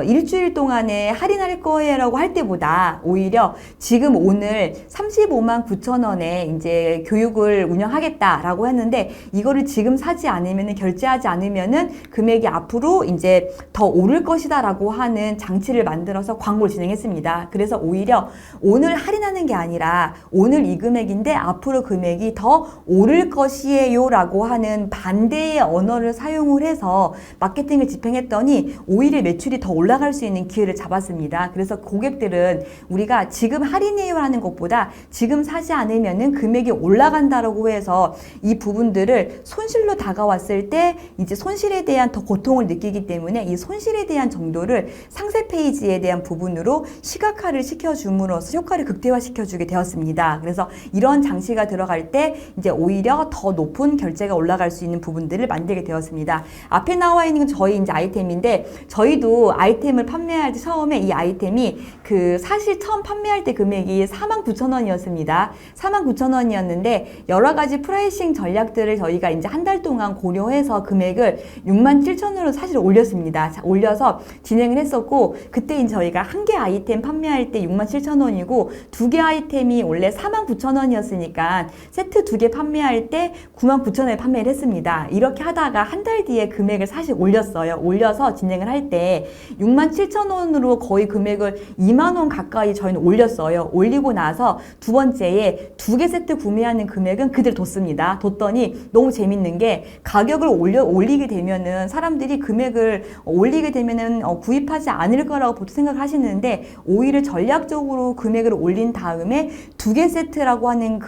일주일 동안에 할인할 거예요라고 할 때보다 오히려 지금 오늘 35만 9천 원에 이제 교육을 운영하겠다라고 했는데 이거를 지금 사지 않으면 결제하지 않으면은 금액이 앞으로 이제 더 오를 것이다라고 하는 장치를 만들어서 광고를 진행했습니다. 그래서 오히려 오늘 할인하는 게 아니라 오늘 이 금액인데 앞으로 금액이 더 오를 것이에요 라고 하는 반대의 언어를 사용을 해서 마케팅을 집행했더니 오히려 매출이 더 올라갈 수 있는 기회를 잡았습니다. 그래서 고객들은 우리가 지금 할인해요 하는 것보다 지금 사지 않으면은 금액이 올라간다라고 해서 이 부분들을 손실로 다가왔을 때 이제 손실에 대한 더 고통을 느끼기 때문에 이 손실에 대한 정도를 상세 페이지에 대한 부분으로 시각화를 시켜줌으로써 효과를 극대화시켜주게 되었습니다. 그래서 이런 장치가 들어갈 때 이제 오히려 더 높은 결제가 올라갈 수 있는 부분들을 만들게 되었습니다. 앞에 나와 있는 건 저희 이제 아이템인데 저희도 아이템을 판매할 때 처음에 이 아이템이 사실 처음 판매할 때 금액이 49,000원이었습니다. 49,000원이었는데 여러 가지 프라이싱 전략들을 저희가 이제 한 달 동안 고려해서 금액을 67,000원으로 사실 올렸습니다. 올려서 진행을 했었고 그때 이제 저희가 한 개 아이템 판매할 때 67,000원이고 두 개 아이템이 원래 49,000원이었으니까 세트 2개 판매할 때 99,000원에 판매를 했습니다. 이렇게 하다가 한 달 뒤에 금액을 사실 올렸어요. 올려서 진행을 할 때 67,000원으로 거의 금액을 20,000원 가까이 저희는 올렸어요. 올리고 나서 두 번째에 2개 세트 구매하는 금액은 그대로 뒀습니다. 뒀더니 너무 재밌는 게 가격을 올리게 되면은 사람들이 금액을 올리게 되면은 구입하지 않을 거라고 보통 생각하시는데 오히려 전략적으로 금액을 올린 다음에 2개 세트라고 하는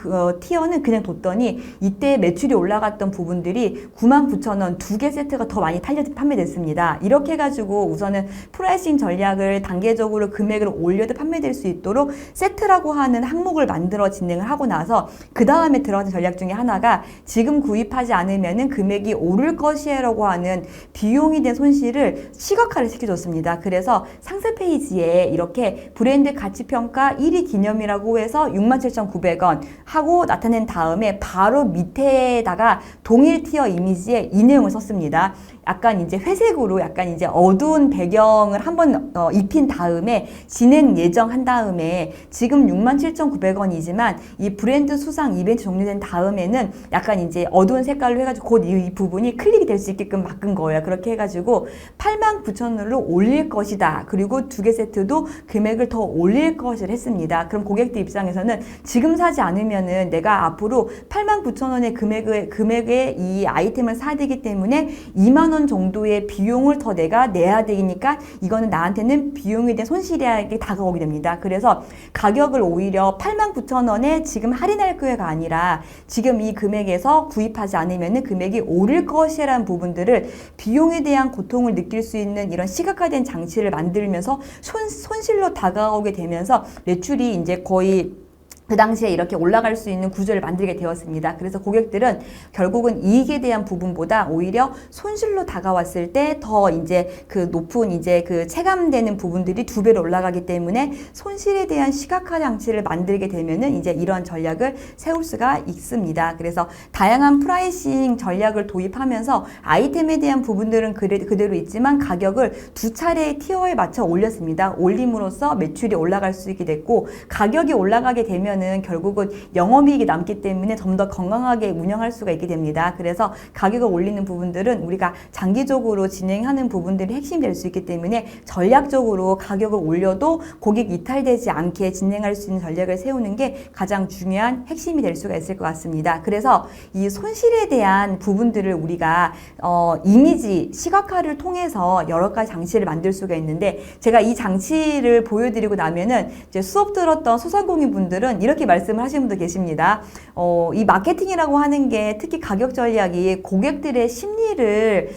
티어는 그냥 뒀더니 이때 매출이 올라갔던 부분들이 99,000원 2개 세트가 더 많이 판매됐습니다. 이렇게 해가지고 우선은 프라이싱 전략을 단계적으로 금액을 올려도 판매될 수 있도록 세트라고 하는 항목을 만들어 진행을 하고 나서 그 다음에 들어가는 전략 중에 하나가 지금 구입하지 않으면은 금액이 오를 것이라고 하는 비용이 된 손실을 시각화를 시켜줬습니다. 그래서 상세 페이지에 이렇게 브랜드 가치평가 1위 기념이라고 해서 67,900원 하고 나타낸 다음에 바로 밑에다가 동일 티어 이미지에 이 내용을 썼습니다. 약간 이제 회색으로 약간 이제 어두운 배경을 한번 입힌 다음에 진행 예정한 다음에 지금 67,900원이지만 이 브랜드 수상 이벤트 종료된 다음에는 약간 이제 어두운 색깔로 해가지고 곧 이 부분이 클릭이 될 수 있게끔 바꾼 거예요. 그렇게 해가지고 89,000원으로 올릴 것이다. 그리고 2개 세트도 금액을 더 올릴 것을 했습니다. 그럼 고객들 입장에서는 지금 사지 않으면은 내가 앞으로 89,000원의 금액의 이 아이템을 사야 되기 때문에 2만 원 정도의 비용을 더 내가 내야 되니까 이거는 나한테는 비용에 대한 손실이 다가오게 됩니다. 그래서 가격을 오히려 89,000원에 지금 할인할 거가 아니라 지금 이 금액에서 구입하지 않으면 금액이 오를 것이라는 부분들을 비용에 대한 고통을 느낄 수 있는 이런 시각화된 장치를 만들면서 손실로 다가오게 되면서 매출이 이제 거의 그 당시에 이렇게 올라갈 수 있는 구조를 만들게 되었습니다. 그래서 고객들은 결국은 이익에 대한 부분보다 오히려 손실로 다가왔을 때 더 이제 그 높은 이제 그 체감되는 부분들이 2배로 올라가기 때문에 손실에 대한 시각화 장치를 만들게 되면은 이제 이런 전략을 세울 수가 있습니다. 그래서 다양한 프라이싱 전략을 도입하면서 아이템에 대한 부분들은 그대로 있지만 가격을 2차례의 티어에 맞춰 올렸습니다. 올림으로써 매출이 올라갈 수 있게 됐고 가격이 올라가게 되면 결국은 영업이익이 남기 때문에 좀 더 건강하게 운영할 수가 있게 됩니다. 그래서 가격을 올리는 부분들은 우리가 장기적으로 진행하는 부분들이 핵심이 될 수 있기 때문에 전략적으로 가격을 올려도 고객 이탈되지 않게 진행할 수 있는 전략을 세우는 게 가장 중요한 핵심이 될 수가 있을 것 같습니다. 그래서 이 손실에 대한 부분들을 우리가 이미지, 시각화를 통해서 여러 가지 장치를 만들 수가 있는데 제가 이 장치를 보여드리고 나면은 이제 수업 들었던 소상공인 분들은 이렇게 말씀을 하시는 분도 계십니다. 이 마케팅이라고 하는 게 특히 가격 전략이 고객들의 심리를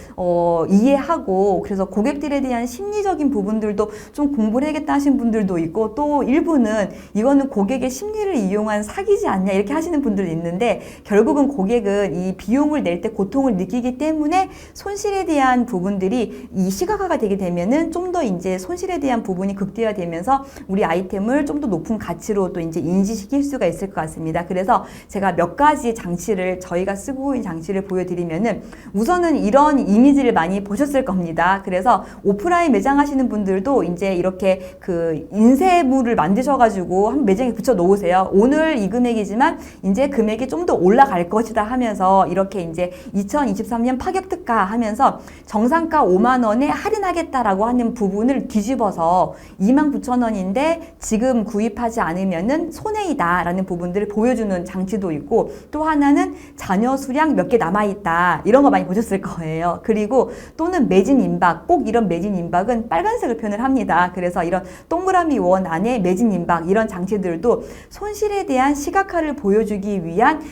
이해하고 그래서 고객들에 대한 심리적인 부분들도 좀 공부를 해야겠다 하시는 분들도 있고 또 일부는 이거는 고객의 심리를 이용한 사기지 않냐 이렇게 하시는 분들도 있는데 결국은 고객은 이 비용을 낼 때 고통을 느끼기 때문에 손실에 대한 부분들이 이 시각화가 되게 되면은 좀 더 이제 손실에 대한 부분이 극대화되면서 우리 아이템을 좀 더 높은 가치로 또 이제 인지시킬 수가 있을 것 같습니다. 그래서 제가 몇 가지 장치를 저희가 쓰고 있는 장치를 보여드리면은 우선은 이런 이미지를 많이 보셨을 겁니다. 그래서 오프라인 매장 하시는 분들도 이제 이렇게 그 인쇄물을 만드셔가지고 한 매장에 붙여 놓으세요. 오늘 이 금액이지만 이제 금액이 좀 더 올라갈 것이다 하면서 이렇게 이제 2023년 파격 특가 하면서 정상가 5만 원에 할인하겠다라고 하는 부분을 뒤집어서 29,000원인데 지금 구입하지 않으면은 손해이다 라는 부분들을 보여주는 장치도 있고 또 하나는 잔여 수량 몇 개 남아있다 이런 거 많이 보셨을 거예요. 그리고 또는 매진 임박, 꼭 이런 매진 임박은 빨간색을 표현을 합니다. 그래서 이런 동그라미 원 안에 매진 임박 이런 장치들도 손실에 대한 시각화를 보여주기 위한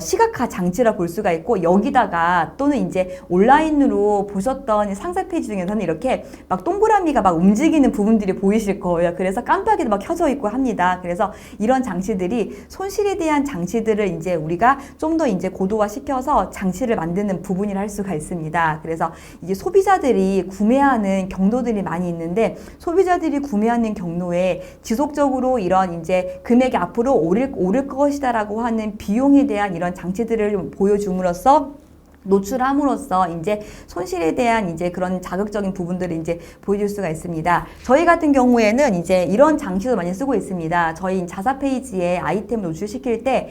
시각화 장치라 볼 수가 있고 여기다가 또는 이제 온라인으로 보셨던 상세 페이지 중에서는 이렇게 막 동그라미가 막 움직이는 부분들이 보이실 거예요. 그래서 깜빡이도 막 켜져 있고 합니다. 그래서 이런 장치들이 손실에 대한 장치들을 이제 우리가 좀 더 이제 고도화 시켜서 장치를 만드는 부분이라 할 수가 있습니다. 그래서 이제 소비자들이 구매하는 경로들이 많이 있는데 소비자들이 구매하는 경로에 지속적으로 이런 이제 금액이 앞으로 오를 것이다라고 하는 비용에 대한 이런 장치들을 보여줌으로써 노출함으로써 이제 손실에 대한 이제 그런 자극적인 부분들을 이제 보여줄 수가 있습니다. 저희 같은 경우에는 이제 이런 장치도 많이 쓰고 있습니다. 저희 자사 페이지에 아이템 노출시킬 때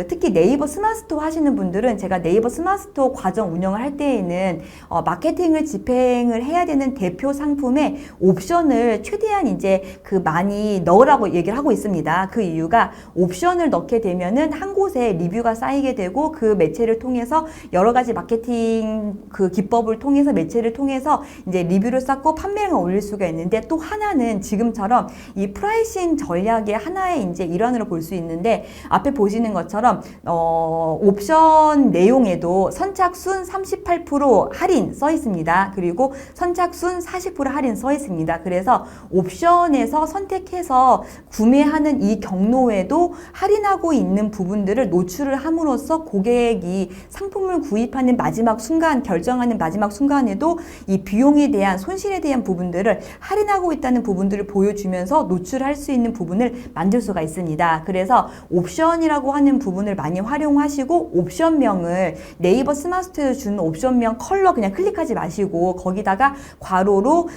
특히 네이버 스마트스토어 하시는 분들은 제가 네이버 스마트스토어 과정 운영을 할 때에는 마케팅을 집행을 해야 되는 대표 상품의 옵션을 최대한 이제 많이 넣으라고 얘기를 하고 있습니다. 그 이유가 옵션을 넣게 되면은 한 곳에 리뷰가 쌓이게 되고 그 매체를 통해서 여러 가지 마케팅 기법을 통해서 매체를 통해서 이제 리뷰를 쌓고 판매를 올릴 수가 있는데 또 하나는 지금처럼 이 프라이싱 전략의 하나의 이제 일환으로 볼 수 있는데 앞에 보시는 것처럼 옵션 내용에도 선착순 38% 할인 써 있습니다. 그리고 선착순 40% 할인 써 있습니다. 그래서 옵션에서 선택해서 구매하는 이 경로에도 할인하고 있는 부분들을 노출을 함으로써 고객이 상품을 구입 구입하는 마지막 순간, 결정하는 마지막 순간에도 이 비용에 대한 손실에 대한 부분들을 할인하고 있다는 부분들을 보여주면서 노출할 수 있는 부분을 만들 수가 있습니다. 그래서 옵션이라고 하는 부분을 많이 활용하시고 옵션명을 네이버 스마트에서 주는 옵션명 컬러 그냥 클릭하지 마시고 거기다가 괄호로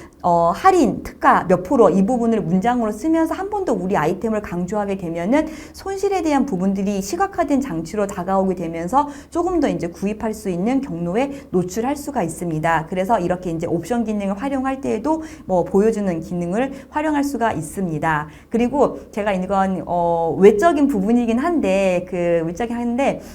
할인, 특가 몇 프로 이 부분을 문장으로 쓰면서 한 번 더 우리 아이템을 강조하게 되면은 손실에 대한 부분들이 시각화된 장치로 다가오게 되면서 조금 더 이제 구입할 수 있는 경로에 노출할 수가 있습니다. 그래서 이렇게 이제 옵션 기능을 활용할 때에도 뭐 보여주는 기능을 활용할 수가 있습니다. 그리고 제가 이건 외적인 부분이긴 한데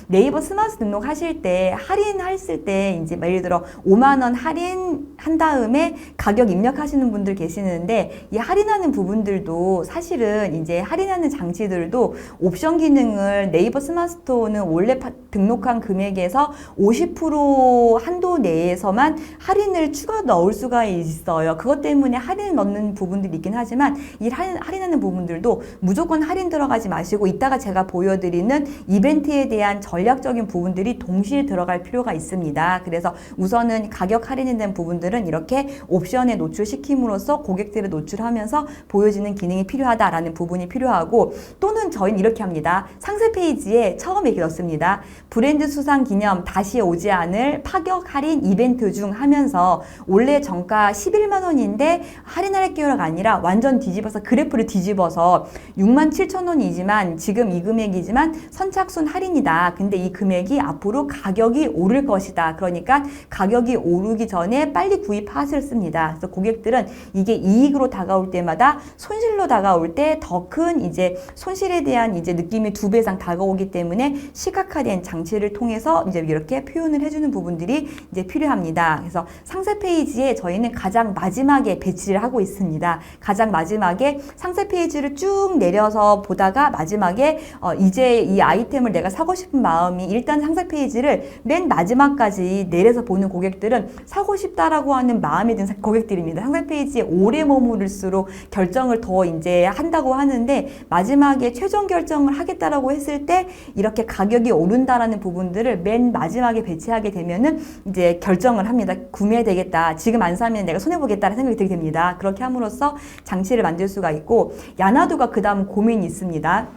네이버 스마트 등록하실 때 할인했을 때 이제 예를 들어 5만 원 할인한 다음에 가격 입력하시는 분들 계시는데 이 할인하는 부분들도 사실은 이제 할인하는 장치들도 옵션 기능을 네이버 스마트 스토어는 원래 등록한 금액에서 50% 한도 내에서만 할인을 추가 넣을 수가 있어요. 그것 때문에 할인을 넣는 부분들이 있긴 하지만 이 할인하는 부분들도 무조건 할인 들어가지 마시고 이따가 제가 보여드리는 이벤트에 대한 전략적인 부분들이 동시에 들어갈 필요가 있습니다. 그래서 우선은 가격 할인에 대한 부분들은 이렇게 옵션에 노출시킴으로써 고객들을 노출하면서 보여지는 기능이 필요하다라는 부분이 필요하고 또는 저희는 이렇게 합니다. 상세 페이지에 처음에 이렇게 넣습니다. 브랜드 수상 기념 다시 오지 않을 파격 할인 이벤트 중 하면서 원래 정가 11만 원인데 할인할게요가 아니라 완전 뒤집어서 그래프를 뒤집어서 67,000원이지만 지금 이 금액이지만 선착순 할인이다. 근데 이 금액이 앞으로 가격이 오를 것이다. 그러니까 가격이 오르기 전에 빨리 구입하셨습니다. 그래서 고객들은 이게 이익으로 다가올 때마다 손실로 다가올 때 더 큰 이제 손실에 대한 이제 느낌이 2배 이상 다가오기 때문에 시각화된 장치를 통해서 이제 이렇게 표현을 해주는 부분들이 이제 필요합니다. 그래서 상세 페이지에 저희는 가장 마지막에 배치를 하고 있습니다. 가장 마지막에 상세 페이지를 쭉 내려서 보다가 마지막에 이제 이 아이템을 내가 사고 싶은 마음이 일단 상세 페이지를 맨 마지막까지 내려서 보는 고객들은 사고 싶다라고 하는 마음에 든 고객들입니다. 상세 페이지에 오래 머무를수록 결정을 더 이제 한다고 하는데 마지막에 최종 결정을 하겠다라고 했을 때 이렇게 가격이 오른다라는 부분들을 맨 마지막에 배치하게 되면은 이제 결정을 합니다. 구매되겠다. 지금 안 사면 내가 손해보겠다는 생각이 들게 됩니다. 그렇게 함으로써 장치를 만들 수가 있고 야나두가 그 다음 고민이 있습니다.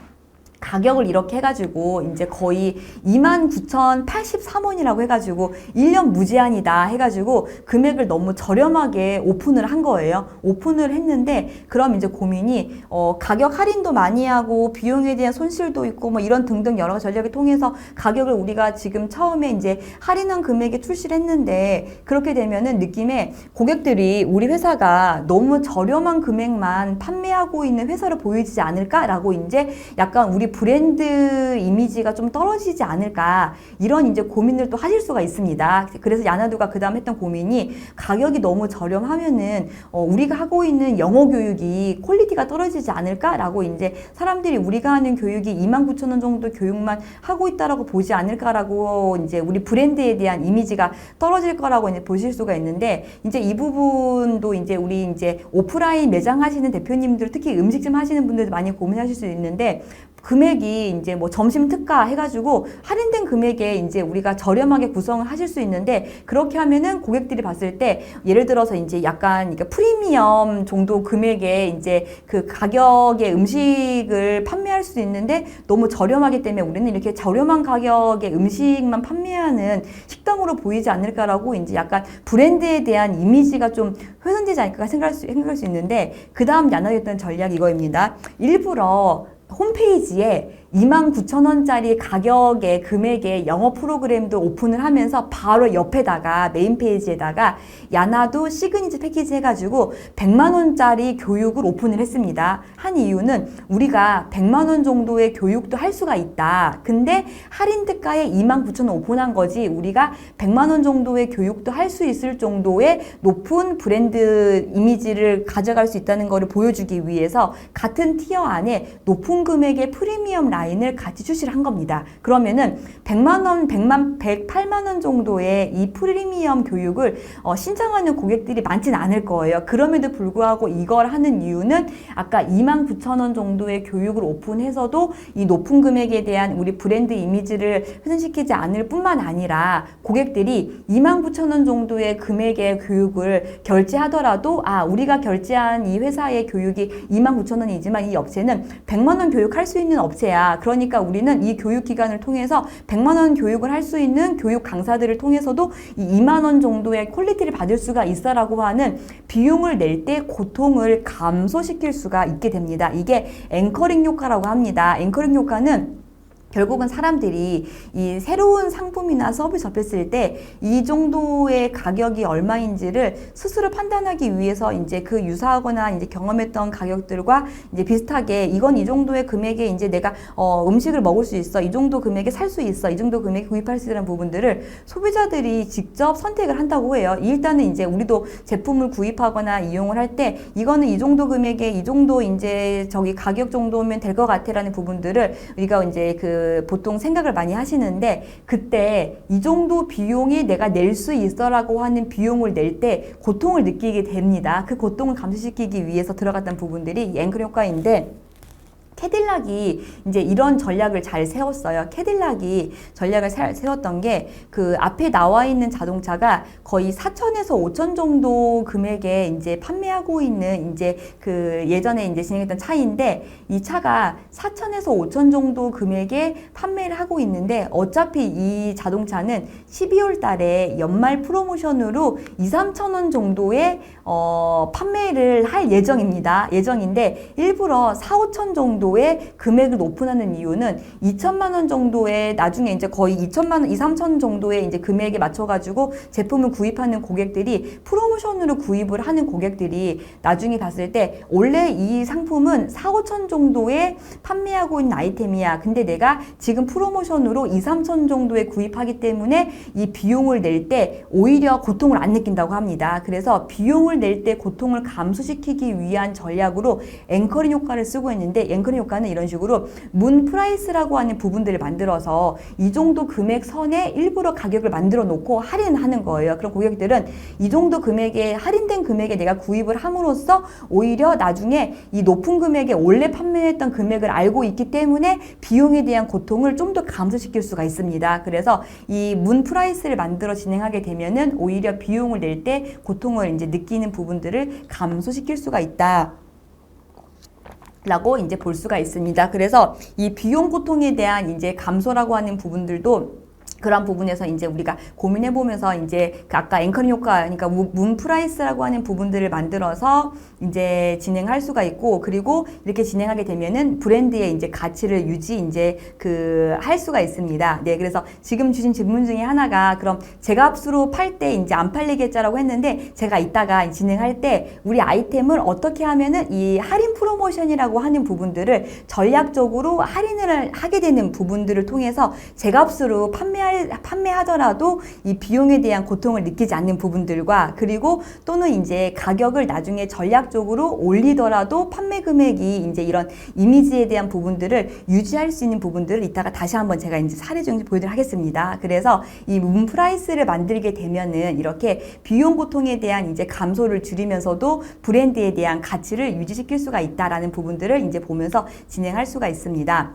가격을 이렇게 해가지고 이제 거의 29,083원이라고 해가지고 1년 무제한이다 해가지고 금액을 너무 저렴하게 오픈을 한 거예요. 오픈을 했는데 그럼 이제 고민이 가격 할인도 많이 하고 비용에 대한 손실도 있고 뭐 이런 등등 여러 가지 전략을 통해서 가격을 우리가 지금 처음에 이제 할인한 금액에 출시를 했는데 그렇게 되면은 느낌에 고객들이 우리 회사가 너무 저렴한 금액만 판매하고 있는 회사로 보이지 않을까라고 이제 약간 우리 브랜드 이미지가 좀 떨어지지 않을까 이런 이제 고민을 또 하실 수가 있습니다. 그래서 야나두가 그 다음 했던 고민이 가격이 너무 저렴하면은 우리가 하고 있는 영어 교육이 퀄리티가 떨어지지 않을까라고 이제 사람들이 우리가 하는 교육이 29,000원 정도 교육만 하고 있다라고 보지 않을까라고 이제 우리 브랜드에 대한 이미지가 떨어질 거라고 이제 보실 수가 있는데 이제 이 부분도 이제 우리 이제 오프라인 매장 하시는 대표님들 특히 음식점 하시는 분들 많이 고민하실 수 있는데 금액이 이제 뭐 점심 특가 해가지고 할인된 금액에 이제 우리가 저렴하게 구성을 하실 수 있는데 그렇게 하면은 고객들이 봤을 때 예를 들어서 이제 약간 그러니까 프리미엄 정도 금액에 이제 그 가격의 음식을 판매할 수 있는데 너무 저렴하기 때문에 우리는 이렇게 저렴한 가격의 음식만 판매하는 식당으로 보이지 않을까라고 이제 약간 브랜드에 대한 이미지가 좀 훼손되지 않을까 생각할 수 있는데 그 다음 야나였던 전략이 이거입니다. 일부러 홈페이지에 29,000원짜리 가격의 금액의 영어 프로그램도 오픈을 하면서 바로 옆에다가 메인 페이지에다가 야나두 시그니처 패키지 해가지고 100만원짜리 교육을 오픈을 했습니다. 한 이유는 우리가 100만원 정도의 교육도 할 수가 있다. 근데 할인 특가에 29,000원 오픈한 거지 우리가 100만원 정도의 교육도 할 수 있을 정도의 높은 브랜드 이미지를 가져갈 수 있다는 것을 보여주기 위해서 같은 티어 안에 높은 금액의 프리미엄 라인을 같이 출시를 한 겁니다. 그러면은 108만 원 정도의 이 프리미엄 교육을 신청하는 고객들이 많지는 않을 거예요. 그럼에도 불구하고 이걸 하는 이유는 아까 29,000원 정도의 교육을 오픈해서도 이 높은 금액에 대한 우리 브랜드 이미지를 훼손시키지 않을 뿐만 아니라 고객들이 29,000원 정도의 금액의 교육을 결제하더라도 우리가 결제한 이 회사의 교육이 29,000원이지만 이 업체는 100만 원 교육할 수 있는 업체야. 그러니까 우리는 이 교육 기간을 통해서 100만 원 교육을 할 수 있는 교육 강사들을 통해서도 이 2만 원 정도의 퀄리티를 받을 수가 있어라고 하는 비용을 낼 때 고통을 감소시킬 수가 있게 됩니다. 이게 앵커링 효과라고 합니다. 앵커링 효과는 결국은 사람들이 이 새로운 상품이나 서비스 접했을 때 이 정도의 가격이 얼마인지를 스스로 판단하기 위해서 이제 그 유사하거나 이제 경험했던 가격들과 이제 비슷하게 이건 이 정도의 금액에 이제 내가 음식을 먹을 수 있어. 이 정도 금액에 살 수 있어. 이 정도 금액에 구입할 수 있는 부분들을 소비자들이 직접 선택을 한다고 해요. 일단은 이제 우리도 제품을 구입하거나 이용을 할 때 이거는 이 정도 금액에 이 정도 이제 저기 가격 정도면 될 것 같아라는 부분들을 우리가 이제 보통 생각을 많이 하시는데 그때 이 정도 비용이 내가 낼 수 있어라고 하는 비용을 낼 때 고통을 느끼게 됩니다. 그 고통을 감소시키기 위해서 들어갔던 부분들이 앵커 효과인데 캐딜락이 이제 이런 전략을 잘 세웠어요. 캐딜락이 전략을 세웠던 게 그 앞에 나와 있는 자동차가 거의 4천에서 5천 정도 금액에 이제 판매하고 있는 이제 그 예전에 이제 진행했던 차인데 이 차가 4천에서 5천 정도 금액에 판매를 하고 있는데 어차피 이 자동차는 12월 달에 연말 프로모션으로 2, 3천 원 정도의 판매를 할 예정인데 일부러 4, 5천 정도의 금액을 오픈하는 이유는 2천만 원 정도의 나중에 이제 거의 2천만 원, 2, 3천 정도의 이제 금액에 맞춰가지고 제품을 구입하는 고객들이 프로모션으로 구입을 하는 고객들이 나중에 봤을 때 원래 이 상품은 4, 5천 정도에 판매하고 있는 아이템이야. 근데 내가 지금 프로모션으로 2, 3천 정도에 구입하기 때문에 이 비용을 낼 때 오히려 고통을 안 느낀다고 합니다. 그래서 비용을 낼 때 고통을 감소시키기 위한 전략으로 앵커링 효과를 쓰고 있는데 앵커링 효과는 이런 식으로 문 프라이스라고 하는 부분들을 만들어서 이 정도 금액 선에 일부러 가격을 만들어 놓고 할인하는 거예요. 그럼 고객들은 이 정도 금액에 할인된 금액에 내가 구입을 함으로써 오히려 나중에 이 높은 금액에 원래 판매했던 금액을 알고 있기 때문에 비용에 대한 고통을 좀 더 감소시킬 수가 있습니다. 그래서 이 문 프라이스를 만들어 진행하게 되면은 오히려 비용을 낼 때 고통을 이제 느끼는 부분들을 감소시킬 수가 있다. 라고 이제 볼 수가 있습니다. 그래서 이 비용 고통에 대한 이제 감소라고 하는 부분들도 그런 부분에서 이제 우리가 고민해 보면서 이제 그 아까 앵커링 효과, 그러니까 문 프라이스라고 하는 부분들을 만들어서 이제 진행할 수가 있고, 그리고 이렇게 진행하게 되면은 브랜드의 이제 가치를 이제 할 수가 있습니다. 네, 그래서 지금 주신 질문 중에 하나가 그럼 제값으로 팔 때 이제 안 팔리겠자라고 했는데 제가 이따가 진행할 때 우리 아이템을 어떻게 하면은 이 할인 프로모션이라고 하는 부분들을 전략적으로 할인을 하게 되는 부분들을 통해서 제값으로 판매하더라도 이 비용에 대한 고통을 느끼지 않는 부분들과 그리고 또는 이제 가격을 나중에 전략적으로 올리더라도 판매 금액이 이제 이런 이미지에 대한 부분들을 유지할 수 있는 부분들을 이따가 다시 한번 제가 이제 사례 중에 보여드리도록 하겠습니다. 그래서 이 문 프라이스를 만들게 되면은 이렇게 비용 고통에 대한 이제 감소를 줄이면서도 브랜드에 대한 가치를 유지시킬 수가 있다라는 부분들을 이제 보면서 진행할 수가 있습니다.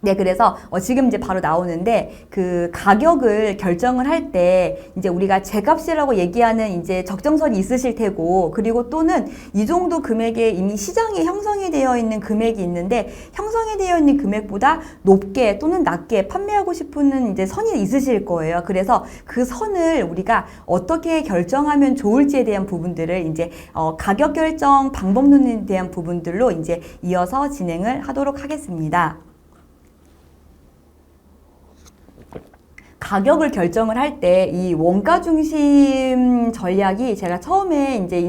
네, 그래서 지금 이제 바로 나오는데 그 가격을 결정을 할 때 이제 우리가 제값이라고 얘기하는 이제 적정선이 있으실 테고, 그리고 또는 이 정도 금액에 이미 시장에 형성이 되어 있는 금액이 있는데 형성이 되어 있는 금액보다 높게 또는 낮게 판매하고 싶은 이제 선이 있으실 거예요. 그래서 그 선을 우리가 어떻게 결정하면 좋을지에 대한 부분들을 이제 가격 결정 방법론에 대한 부분들로 이제 이어서 진행을 하도록 하겠습니다. 가격을 결정을 할 때 이 원가 중심 전략이 제가 처음에 이제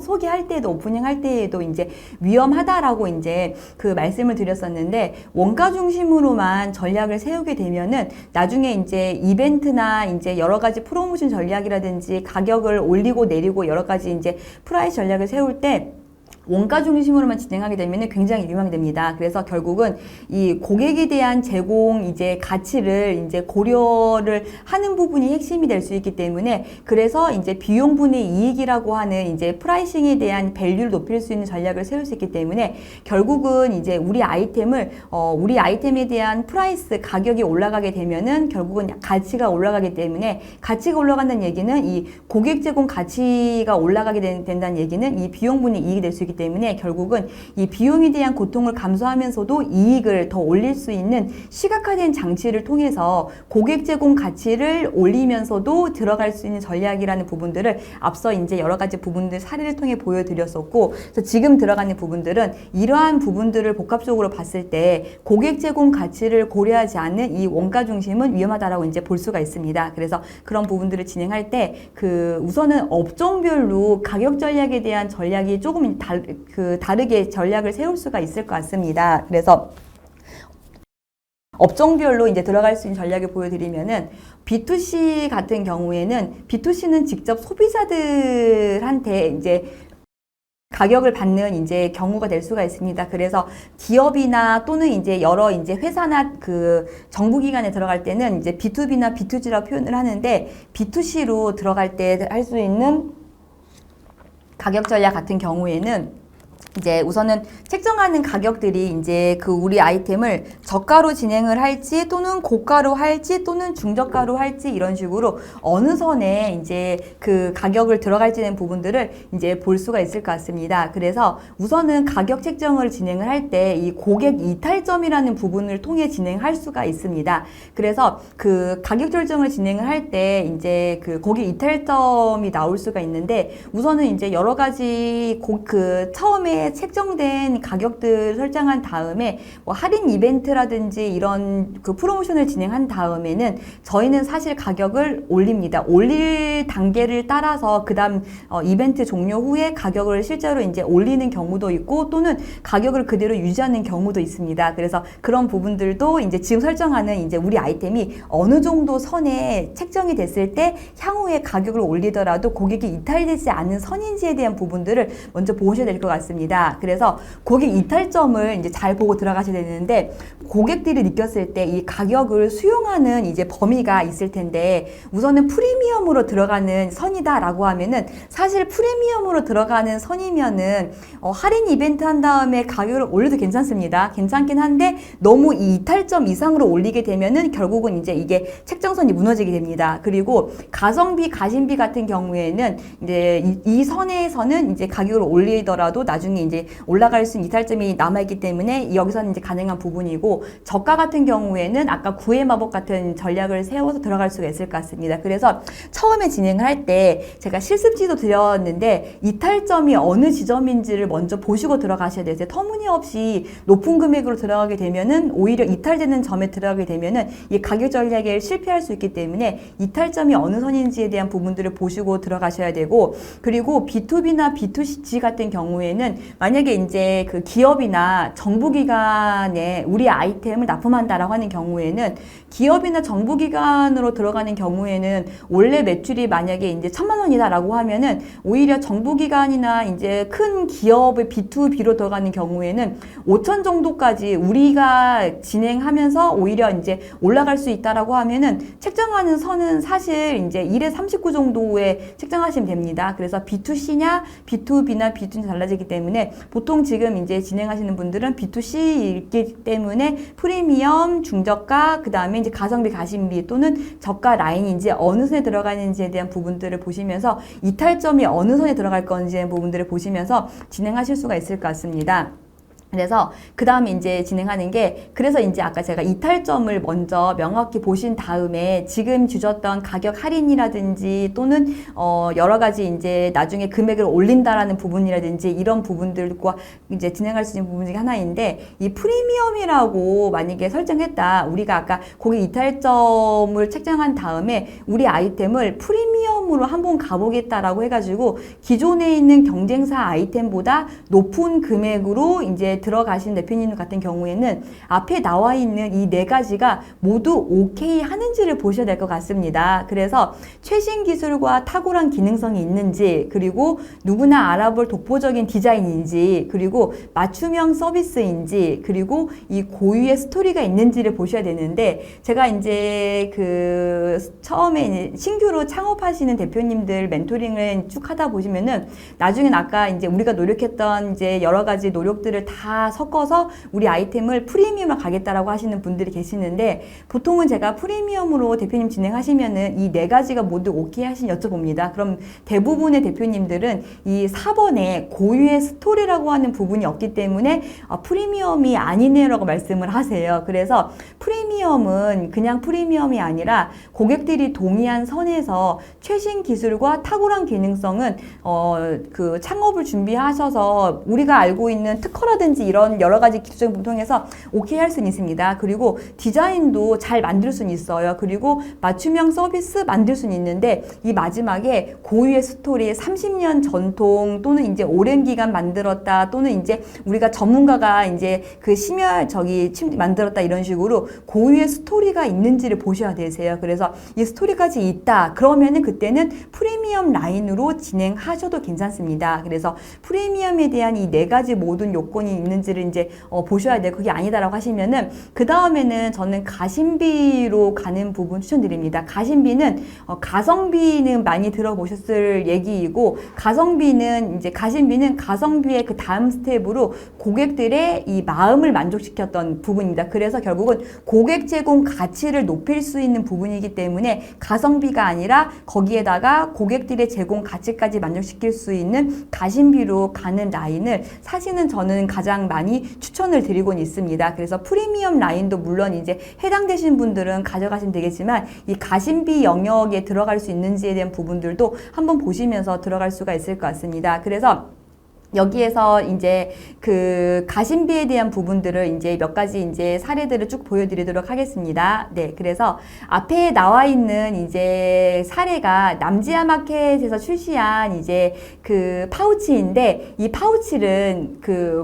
소개할 때도 오프닝 할 때에도 이제 위험하다라고 이제 그 말씀을 드렸었는데, 원가 중심으로만 전략을 세우게 되면은 나중에 이제 이벤트나 이제 여러 가지 프로모션 전략이라든지 가격을 올리고 내리고 여러 가지 이제 프라이스 전략을 세울 때 원가 중심으로만 진행하게 되면 굉장히 위험하게 됩니다. 그래서 결국은 이 고객에 대한 제공 이제 가치를 이제 고려를 하는 부분이 핵심이 될 수 있기 때문에 그래서 이제 비용분의 이익이라고 하는 이제 프라이싱에 대한 밸류를 높일 수 있는 전략을 세울 수 있기 때문에 결국은 이제 우리 아이템에 대한 프라이스 가격이 올라가게 되면은 결국은 가치가 올라가기 때문에 가치가 올라간다는 얘기는 이 고객 제공 가치가 올라가게 된다는 얘기는 이 비용분의 이익이 될 수 있기 때문에 결국은 이 비용에 대한 고통을 감수하면서도 이익을 더 올릴 수 있는 시각화된 장치를 통해서 고객 제공 가치를 올리면서도 들어갈 수 있는 전략이라는 부분들을 앞서 이제 여러 가지 부분들 사례를 통해 보여드렸었고 그래서 지금 들어가는 부분들은 이러한 부분들을 복합적으로 봤을 때 고객 제공 가치를 고려하지 않는 이 원가 중심은 위험하다라고 이제 볼 수가 있습니다. 그래서 그런 부분들을 진행할 때 우선은 업종별로 가격 전략에 대한 전략이 조금 다르게 전략을 세울 수가 있을 것 같습니다. 그래서 업종별로 이제 들어갈 수 있는 전략을 보여드리면은 B2C 같은 경우에는 B2C는 직접 소비자들한테 이제 가격을 받는 이제 경우가 될 수가 있습니다. 그래서 기업이나 또는 이제 여러 이제 회사나 정부기관에 들어갈 때는 이제 B2B나 B2G라고 표현을 하는데 B2C로 들어갈 때 할 수 있는 가격 전략 같은 경우에는 이제 우선은 책정하는 가격들이 이제 우리 아이템을 저가로 진행을 할지 또는 고가로 할지 또는 중저가로 할지 이런 식으로 어느 선에 이제 가격을 들어갈지 된 부분들을 이제 볼 수가 있을 것 같습니다. 그래서 우선은 가격 책정을 진행을 할 때 이 고객 이탈점이라는 부분을 통해 진행할 수가 있습니다. 그래서 가격 결정을 진행을 할 때 이제 고객 이탈점이 나올 수가 있는데 우선은 이제 여러 가지 처음에 책정된 가격들 설정한 다음에 뭐 할인 이벤트라든지 이런 프로모션을 진행한 다음에는 저희는 사실 가격을 올립니다. 올릴 단계를 따라서 그다음 이벤트 종료 후에 가격을 실제로 이제 올리는 경우도 있고 또는 가격을 그대로 유지하는 경우도 있습니다. 그래서 그런 부분들도 이제 지금 설정하는 이제 우리 아이템이 어느 정도 선에 책정이 됐을 때 향후에 가격을 올리더라도 고객이 이탈되지 않은 선인지에 대한 부분들을 먼저 보셔야 될 것 같습니다. 그래서 고객 이탈점을 이제 잘 보고 들어가셔야 되는데 고객들이 느꼈을 때 이 가격을 수용하는 이제 범위가 있을 텐데 우선은 프리미엄으로 들어가는 선이다라고 하면은 사실 프리미엄으로 들어가는 선이면은 할인 이벤트 한 다음에 가격을 올려도 괜찮습니다. 괜찮긴 한데 너무 이 이탈점 이상으로 올리게 되면은 결국은 이제 이게 책정선이 무너지게 됩니다. 그리고 가성비, 가심비 같은 경우에는 이제 이 선에서는 이제 가격을 올리더라도 나중에 이제 올라갈 수 있는 이탈점이 남아있기 때문에 여기서는 이제 가능한 부분이고 저가 같은 경우에는 아까 구애 마법 같은 전략을 세워서 들어갈 수가 있을 것 같습니다. 그래서 처음에 진행을 할 때 제가 실습지도 드렸는데 이탈점이 어느 지점인지를 먼저 보시고 들어가셔야 돼요. 터무니없이 높은 금액으로 들어가게 되면은 오히려 이탈되는 점에 들어가게 되면은 이 가격 전략에 실패할 수 있기 때문에 이탈점이 어느 선인지에 대한 부분들을 보시고 들어가셔야 되고 그리고 B2B나 B2C 같은 경우에는 만약에 이제 기업이나 정부기관에 우리 아이템을 납품한다라고 하는 경우에는 기업이나 정부기관으로 들어가는 경우에는 원래 매출이 만약에 이제 1,000만 원이다라고 하면은 오히려 정부기관이나 이제 큰 기업의 B2B로 들어가는 경우에는 5천 정도까지 우리가 진행하면서 오히려 이제 올라갈 수 있다라고 하면은 책정하는 선은 사실 이제 1에 39 정도에 책정하시면 됩니다. 그래서 B2C냐 B2B나 B2C냐 달라지기 때문에 보통 지금 이제 진행하시는 분들은 B2C이기 때문에 프리미엄, 중저가, 그 다음에 이제 가성비, 가심비 또는 저가 라인이 이제 어느 선에 들어가는지에 대한 부분들을 보시면서 이탈점이 어느 선에 들어갈 건지의 부분들을 보시면서 진행하실 수가 있을 것 같습니다. 그래서 그 다음에 이제 진행하는 게 그래서 이제 아까 제가 이탈점을 먼저 명확히 보신 다음에 지금 주셨던 가격 할인이라든지 또는 여러 가지 이제 나중에 금액을 올린다라는 부분이라든지 이런 부분들과 이제 진행할 수 있는 부분 중에 하나인데 이 프리미엄이라고 만약에 설정했다 우리가 아까 고객 이탈점을 책정한 다음에 우리 아이템을 프리미엄 프리미엄으로 한번 가보겠다라고 해가지고 기존에 있는 경쟁사 아이템보다 높은 금액으로 이제 들어가신 대표님 같은 경우에는 앞에 나와 있는 이 네 가지가 모두 오케이 하는지를 보셔야 될 것 같습니다. 그래서 최신 기술과 탁월한 기능성이 있는지, 그리고 누구나 알아볼 독보적인 디자인인지, 그리고 맞춤형 서비스인지, 그리고 이 고유의 스토리가 있는지를 보셔야 되는데, 제가 이제 처음에 신규로 창업하시는 대표님들 멘토링을 쭉 하다 보시면은 나중엔 아까 이제 우리가 노력했던 이제 여러 가지 노력들을 다 섞어서 우리 아이템을 프리미엄으로 가겠다라고 하시는 분들이 계시는데, 보통은 제가 프리미엄으로 대표님 진행하시면은 이 네 가지가 모두 오케이 하신 여쭤봅니다. 그럼 대부분의 대표님들은 이 4번에 고유의 스토리라고 하는 부분이 없기 때문에 프리미엄이 아니네라고 말씀을 하세요. 그래서 프리미엄은 그냥 프리미엄이 아니라 고객들이 동의한 선에서 최신 기술과 탁월한 기능성은 그 창업을 준비하셔서 우리가 알고 있는 특허라든지 이런 여러 가지 기술적인 부분을 통해서 오케이 할 수는 있습니다. 그리고 디자인도 잘 만들 수는 있어요. 그리고 맞춤형 서비스 만들 수는 있는데, 이 마지막에 고유의 스토리, 30년 전통 또는 이제 오랜 기간 만들었다, 또는 이제 우리가 전문가가 이제 그 만들었다, 이런 식으로 고유의 스토리가 있는지를 보셔야 되세요. 그래서 이 스토리까지 있다 그러면은 그때는 프리미엄 라인으로 진행하셔도 괜찮습니다. 그래서 프리미엄에 대한 이 네 가지 모든 요건이 있는지를 이제 보셔야 돼요. 그게 아니다라고 하시면은 그 다음에는 저는 가심비로 가는 부분 추천드립니다. 가심비는 가성비는 많이 들어보셨을 얘기이고, 가심비는 가성비의 그 다음 스텝으로 고객들의 이 마음을 만족시켰던 부분입니다. 그래서 결국은 고객 제공 가치를 높일 수 있는 부분이기 때문에 가성비가 아니라 거기에다가 고객들의 제공 가치까지 만족시킬 수 있는 가심비로 가는 라인을 사실은 저는 가장 많이 추천을 드리곤 있습니다. 그래서 프리미엄 라인도 물론 이제 해당되신 분들은 가져가시면 되겠지만, 이 가심비 영역에 들어갈 수 있는지에 대한 부분들도 한번 보시면서 들어갈 수가 있을 것 같습니다. 그래서 여기에서 이제 그 가심비에 대한 부분들을 이제 몇 가지 이제 사례들을 쭉 보여드리도록 하겠습니다. 네, 그래서 앞에 나와 있는 이제 사례가 남지아 마켓에서 출시한 이제 그 파우치인데, 이 파우치는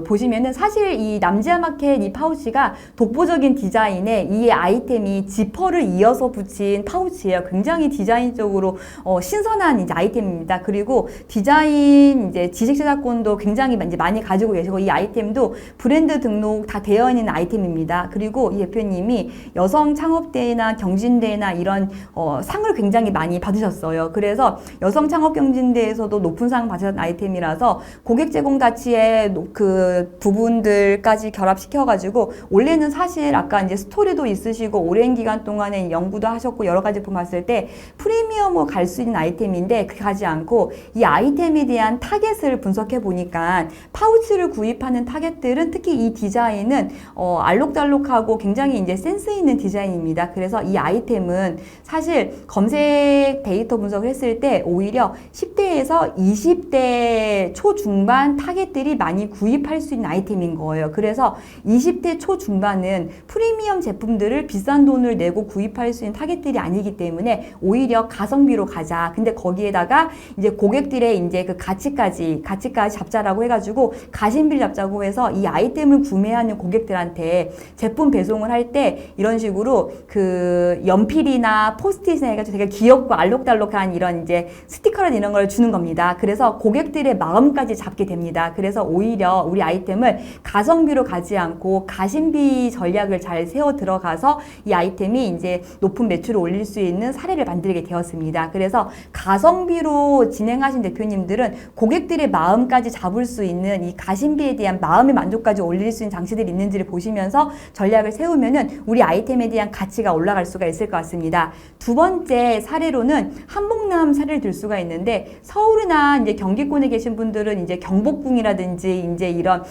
보시면은 사실 이 남지아 마켓 이 파우치가 독보적인 디자인에 이 아이템이 지퍼를 이어서 붙인 파우치예요. 굉장히 디자인적으로 신선한 이제 아이템입니다. 그리고 디자인 이제 지식 저작권도 굉장히 이제 많이 가지고 계시고, 이 아이템도 브랜드 등록 다 되어 있는 아이템입니다. 그리고 이 대표님이 여성 창업대회나 경진대회나 이런 상을 굉장히 많이 받으셨어요. 그래서 여성 창업 경진대회에서도 높은 상 받으셨던 아이템이라서 고객 제공 가치의 그 부분들까지 결합시켜가지고, 원래는 사실 아까 이제 스토리도 있으시고 오랜 기간 동안에 연구도 하셨고 여러 가지 부분 봤을 때 프리미엄으로 갈 수 있는 아이템인데, 그렇게 가지 않고 이 아이템에 대한 타겟을 분석해 보니까 파우치를 구입하는 타겟들은 특히 이 디자인은 알록달록하고 굉장히 이제 센스 있는 디자인입니다. 그래서 이 아이템은 사실 검색 데이터 분석을 했을 때 오히려 10대에서 20대 초중반 타겟들이 많이 구입할 수 있는 아이템인 거예요. 그래서 20대 초중반은 프리미엄 제품들을 비싼 돈을 내고 구입할 수 있는 타겟들이 아니기 때문에 오히려 가성비로 가자. 근데 거기에다가 이제 고객들의 이제 그 가치까지 잡자라고 해가지고 가심비를 잡자고 해서 이 아이템을 구매하는 고객들한테 제품 배송을 할 때 이런 식으로 그 연필이나 포스트잇이나 해가지고 되게 귀엽고 알록달록한 이런 이제 스티커나 이런 걸 주는 겁니다. 그래서 고객들의 마음까지 잡게 됩니다. 그래서 오히려 우리 아이템을 가성비로 가지 않고 가심비 전략을 잘 세워 들어가서 이 아이템이 이제 높은 매출을 올릴 수 있는 사례를 만들게 되었습니다. 그래서 가성비로 진행하신 대표님들은 고객들의 마음까지 잡을 수 있는 이 가심비에 대한 마음의 만족까지 올릴 수 있는 장치들이 있는지를 보시면서 전략을 세우면은 우리 아이템에 대한 가치가 올라갈 수가 있을 것 같습니다. 두 번째 사례로는 한복남 사례를 들 수가 있는데, 서울이나 이제 경기권에 계신 분들은 이제 경복궁이라든지 이제 이런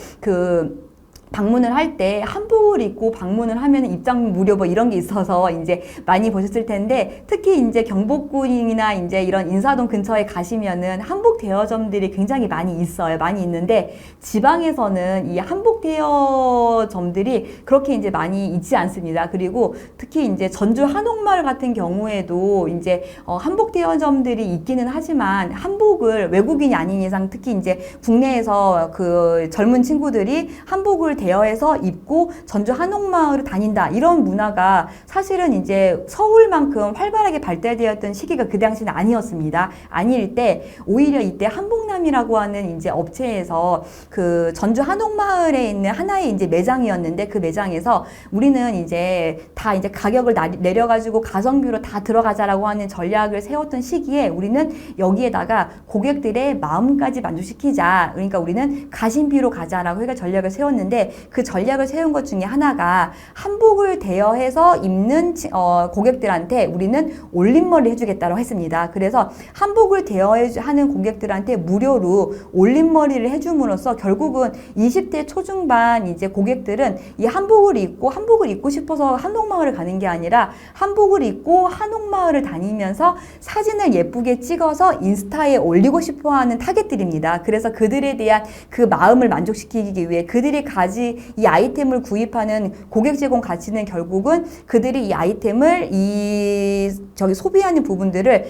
방문을 할 때 한복을 입고 방문을 하면 입장 무료 뭐 이런 게 있어서 이제 많이 보셨을 텐데, 특히 이제 경복궁이나 이제 이런 인사동 근처에 가시면은 한복 대여점들이 굉장히 많이 있어요. 많이 있는데 지방에서는 이 한복 대여점들이 그렇게 이제 많이 있지 않습니다. 그리고 특히 이제 전주 한옥마을 같은 경우에도 이제 한복 대여점들이 있기는 하지만 한복을 외국인이 아닌 이상 특히 이제 국내에서 그 젊은 친구들이 한복을 대여해서 입고 전주 한옥마을을 다닌다, 이런 문화가 사실은 이제 서울만큼 활발하게 발달되었던 시기가 그 당시는 아니었습니다. 아닐 때 오히려 이때 한복남이라고 하는 이제 업체에서 그 전주 한옥마을에 있는 하나의 이제 매장이었는데, 그 매장에서 우리는 이제 다 이제 가격을 내려가지고 가성비로 다 들어가자라고 하는 전략을 세웠던 시기에 우리는 여기에다가 고객들의 마음까지 만족시키자, 그러니까 우리는 가심비로 가자라고 해가 전략을 세웠는데, 그 전략을 세운 것 중에 하나가 한복을 대여해서 입는 고객들한테 우리는 올림머리 해주겠다고 했습니다. 그래서 한복을 대여하는 고객들한테 무료로 올림머리를 해줌으로써 결국은 20대 초중반 이제 고객들은 이 한복을 입고 싶어서 한옥마을을 가는 게 아니라 한복을 입고 한옥마을을 다니면서 사진을 예쁘게 찍어서 인스타에 올리고 싶어 하는 타겟들입니다. 그래서 그들에 대한 그 마음을 만족시키기 위해 그들이 이 아이템을 구입하는 고객 제공 가치는 결국은 그들이 이 아이템을 소비하는 부분들을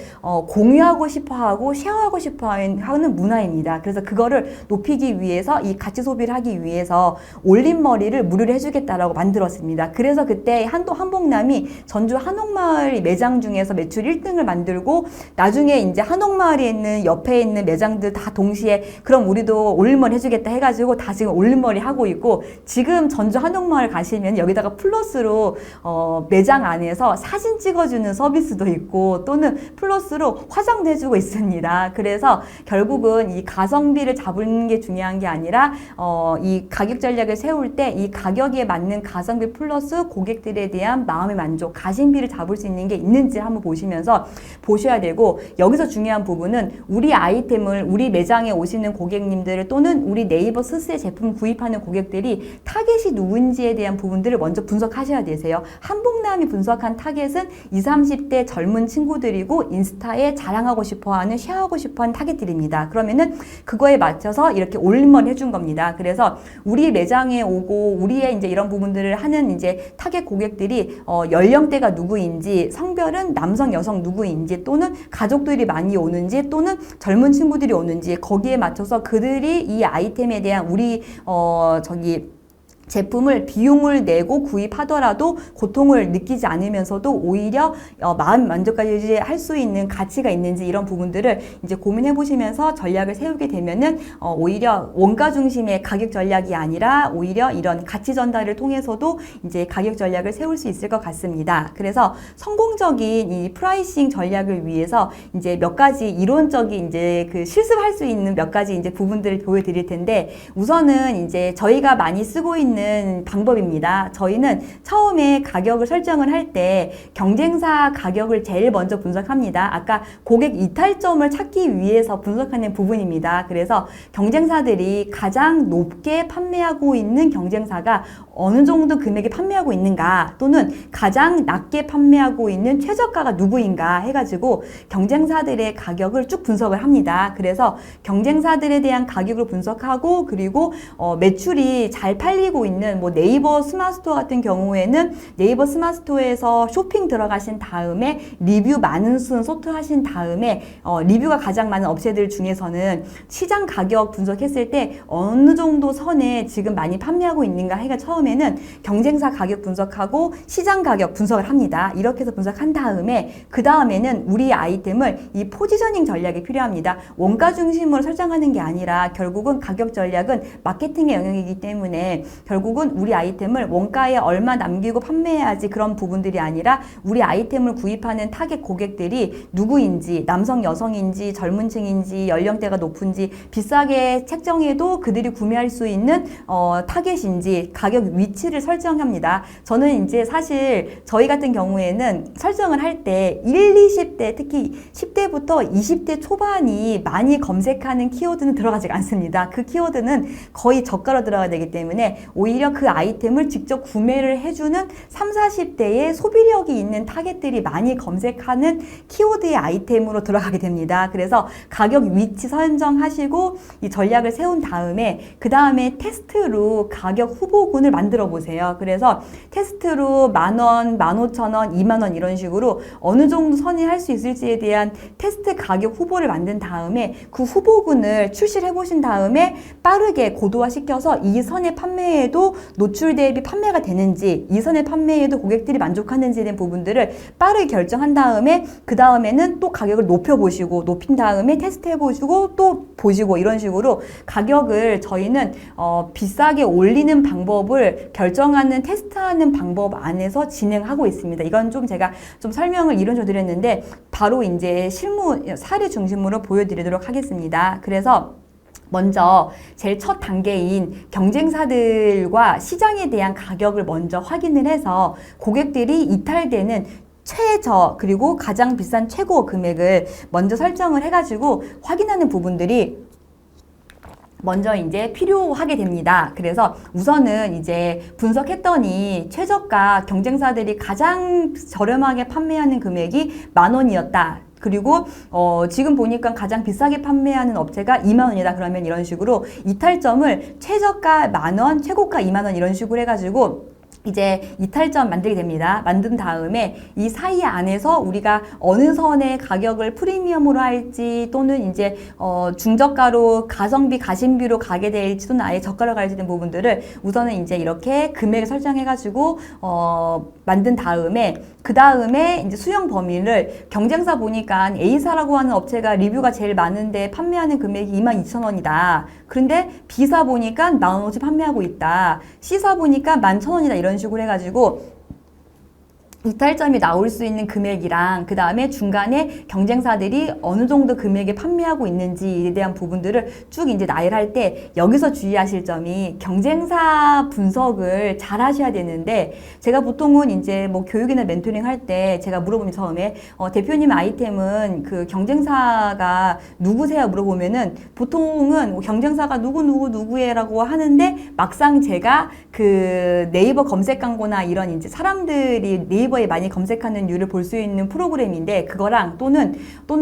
공유하고 싶어하고 쉐어하고 싶어하는 문화입니다. 그래서 그거를 높이기 위해서 이 가치 소비를 하기 위해서 올림머리를 무료로 해주겠다라고 만들었습니다. 그래서 그때 한복남이 전주 한옥마을 매장 중에서 매출 1등을 만들고, 나중에 이제 한옥마을에 있는 옆에 있는 매장들 다 동시에 그럼 우리도 올림머리 해주겠다 해가지고 다 지금 올림머리 하고 있고, 지금 전주 한옥마을 가시면 여기다가 플러스로 매장 안에서 사진 찍어주는 서비스도 있고 또는 플러스로 화장도 해주고 있습니다. 그래서 결국은 이 가성비를 잡는 게 중요한 게 아니라 이 가격 전략을 세울 때 이 가격에 맞는 가성비 플러스 고객들에 대한 마음의 만족, 가심비를 잡을 수 있는 게 있는지 한번 보시면서 보셔야 되고, 여기서 중요한 부분은 우리 아이템을 우리 매장에 오시는 고객님들 또는 우리 네이버 스스의 제품 구입하는 고객들이 타겟이 누군지에 대한 부분들을 먼저 분석하셔야 되세요. 한복남이 분석한 타겟은 20, 30대 젊은 친구들이고 인스타에 자랑하고 싶어하는, 쉐어하고 싶어하는 타겟들입니다. 그러면은 그거에 맞춰서 이렇게 올림머리 해준 겁니다. 그래서 우리 매장에 오고 우리의 이제 이런 부분들을 하는 이제 타겟 고객들이 연령대가 누구인지, 성별은 남성, 여성 누구인지, 또는 가족들이 많이 오는지, 또는 젊은 친구들이 오는지, 거기에 맞춰서 그들이 이 아이템에 대한 우리 제품을 비용을 내고 구입하더라도 고통을 느끼지 않으면서도 오히려 마음 만족까지 할 수 있는 가치가 있는지, 이런 부분들을 이제 고민해 보시면서 전략을 세우게 되면은 오히려 원가 중심의 가격 전략이 아니라 오히려 이런 가치 전달을 통해서도 이제 가격 전략을 세울 수 있을 것 같습니다. 그래서 성공적인 이 프라이싱 전략을 위해서 이제 몇 가지 이론적인 이제 그 실습할 수 있는 몇 가지 이제 부분들을 보여드릴 텐데, 우선은 이제 저희가 많이 쓰고 있는 방법입니다. 저희는 처음에 가격을 설정을 할 때 경쟁사 가격을 제일 먼저 분석합니다. 아까 고객 이탈점을 찾기 위해서 분석하는 부분입니다. 그래서 경쟁사들이 가장 높게 판매하고 있는 경쟁사가 어느 정도 금액에 판매하고 있는가, 또는 가장 낮게 판매하고 있는 최저가가 누구인가 해가지고 경쟁사들의 가격을 쭉 분석을 합니다. 그래서 경쟁사들에 대한 가격을 분석하고, 그리고 매출이 잘 팔리고 있는 뭐 네이버 스마트스토어 같은 경우에는 네이버 스마트스토어에서 쇼핑 들어가신 다음에 리뷰 많은 순 소트하신 다음에 리뷰가 가장 많은 업체들 중에서는 시장 가격 분석했을 때 어느 정도 선에 지금 많이 판매하고 있는가 해가 처음에는 경쟁사 가격 분석하고 시장 가격 분석을 합니다. 이렇게 해서 분석한 다음에 그 다음에는 우리 아이템을 이 포지셔닝 전략이 필요합니다. 원가 중심으로 설정하는 게 아니라 결국은 가격 전략은 마케팅의 영역이기 때문에 결국은 우리 아이템을 원가에 얼마 남기고 판매해야지, 그런 부분들이 아니라 우리 아이템을 구입하는 타겟 고객들이 누구인지, 남성, 여성인지, 젊은 층인지, 연령대가 높은지, 비싸게 책정해도 그들이 구매할 수 있는 타겟인지 가격 위치를 설정합니다. 저는 이제 사실 저희 같은 경우에는 설정을 할 때 1, 20대, 특히 10대부터 20대 초반이 많이 검색하는 키워드는 들어가지 않습니다. 그 키워드는 거의 저가로 들어가야 되기 때문에 오히려 그 아이템을 직접 구매를 해주는 3, 40대의 소비력이 있는 타겟들이 많이 검색하는 키워드의 아이템으로 들어가게 됩니다. 그래서 가격 위치 선정하시고 이 전략을 세운 다음에 그 다음에 테스트로 가격 후보군을 만들어 보세요. 그래서 테스트로 10,000원, 15,000원, 20,000원 이런 식으로 어느 정도 선회할 수 있을지에 대한 테스트 가격 후보를 만든 다음에 그 후보군을 출시를 해보신 다음에 빠르게 고도화시켜서 이 선의 판매에도 노출 대비 판매가 되는지, 이 선의 판매에도 고객들이 만족하는지에 대한 부분들을 빠르게 결정한 다음에 그 다음에는 또 가격을 높여보시고, 높인 다음에 테스트해보시고 또 보시고, 이런 식으로 가격을 저희는 비싸게 올리는 방법을 결정하는, 테스트하는 방법 안에서 진행하고 있습니다. 이건 좀 제가 좀 설명을 이론적으로 드렸는데 바로 이제 실무 사례 중심으로 보여드리도록 하겠습니다. 그래서 먼저 제일 첫 단계인 경쟁사들과 시장에 대한 가격을 먼저 확인을 해서 고객들이 이탈되는 최저 그리고 가장 비싼 최고 금액을 먼저 설정을 해가지고 확인하는 부분들이 먼저 이제 필요하게 됩니다. 그래서 우선은 이제 분석했더니 최저가 경쟁사들이 가장 저렴하게 판매하는 금액이 10,000원이었다. 그리고 지금 보니까 가장 비싸게 판매하는 업체가 20,000원이다. 그러면 이런 식으로 이탈점을 최저가 10,000원, 최고가 20,000원 이런 식으로 해가지고 이제 이탈점 만들게 됩니다. 만든 다음에 이 사이 안에서 우리가 어느 선의 가격을 프리미엄으로 할지 또는 이제 중저가로 가성비, 가심비로 가게 될지 또는 아예 저가로 갈지 된 부분들을 우선은 이제 이렇게 금액을 설정해가지고 만든 다음에 그 다음에 이제 수용 범위를 경쟁사 보니까 A사라고 하는 업체가 리뷰가 제일 많은데 판매하는 금액이 22,000원이다. 그런데 B사 보니까 10,000원어치 판매하고 있다. C사 보니까 11,000원이다. 이런 식으로 해가지고 이탈점이 나올 수 있는 금액이랑 그 다음에 중간에 경쟁사들이 어느 정도 금액에 판매하고 있는지에 대한 부분들을 쭉 이제 나열할 때 여기서 주의하실 점이 경쟁사 분석을 잘 하셔야 되는데 제가 보통은 이제 뭐 교육이나 멘토링 할 때 제가 물어보면 처음에 대표님 아이템은 그 경쟁사가 누구세요? 물어보면은 보통은 경쟁사가 누구예라고 하는데 막상 제가 그 네이버 검색 광고나 이런 이제 사람들이 네이버에 많이 검색하는 류를 볼 수 있는 프로그램인데 그거랑 또는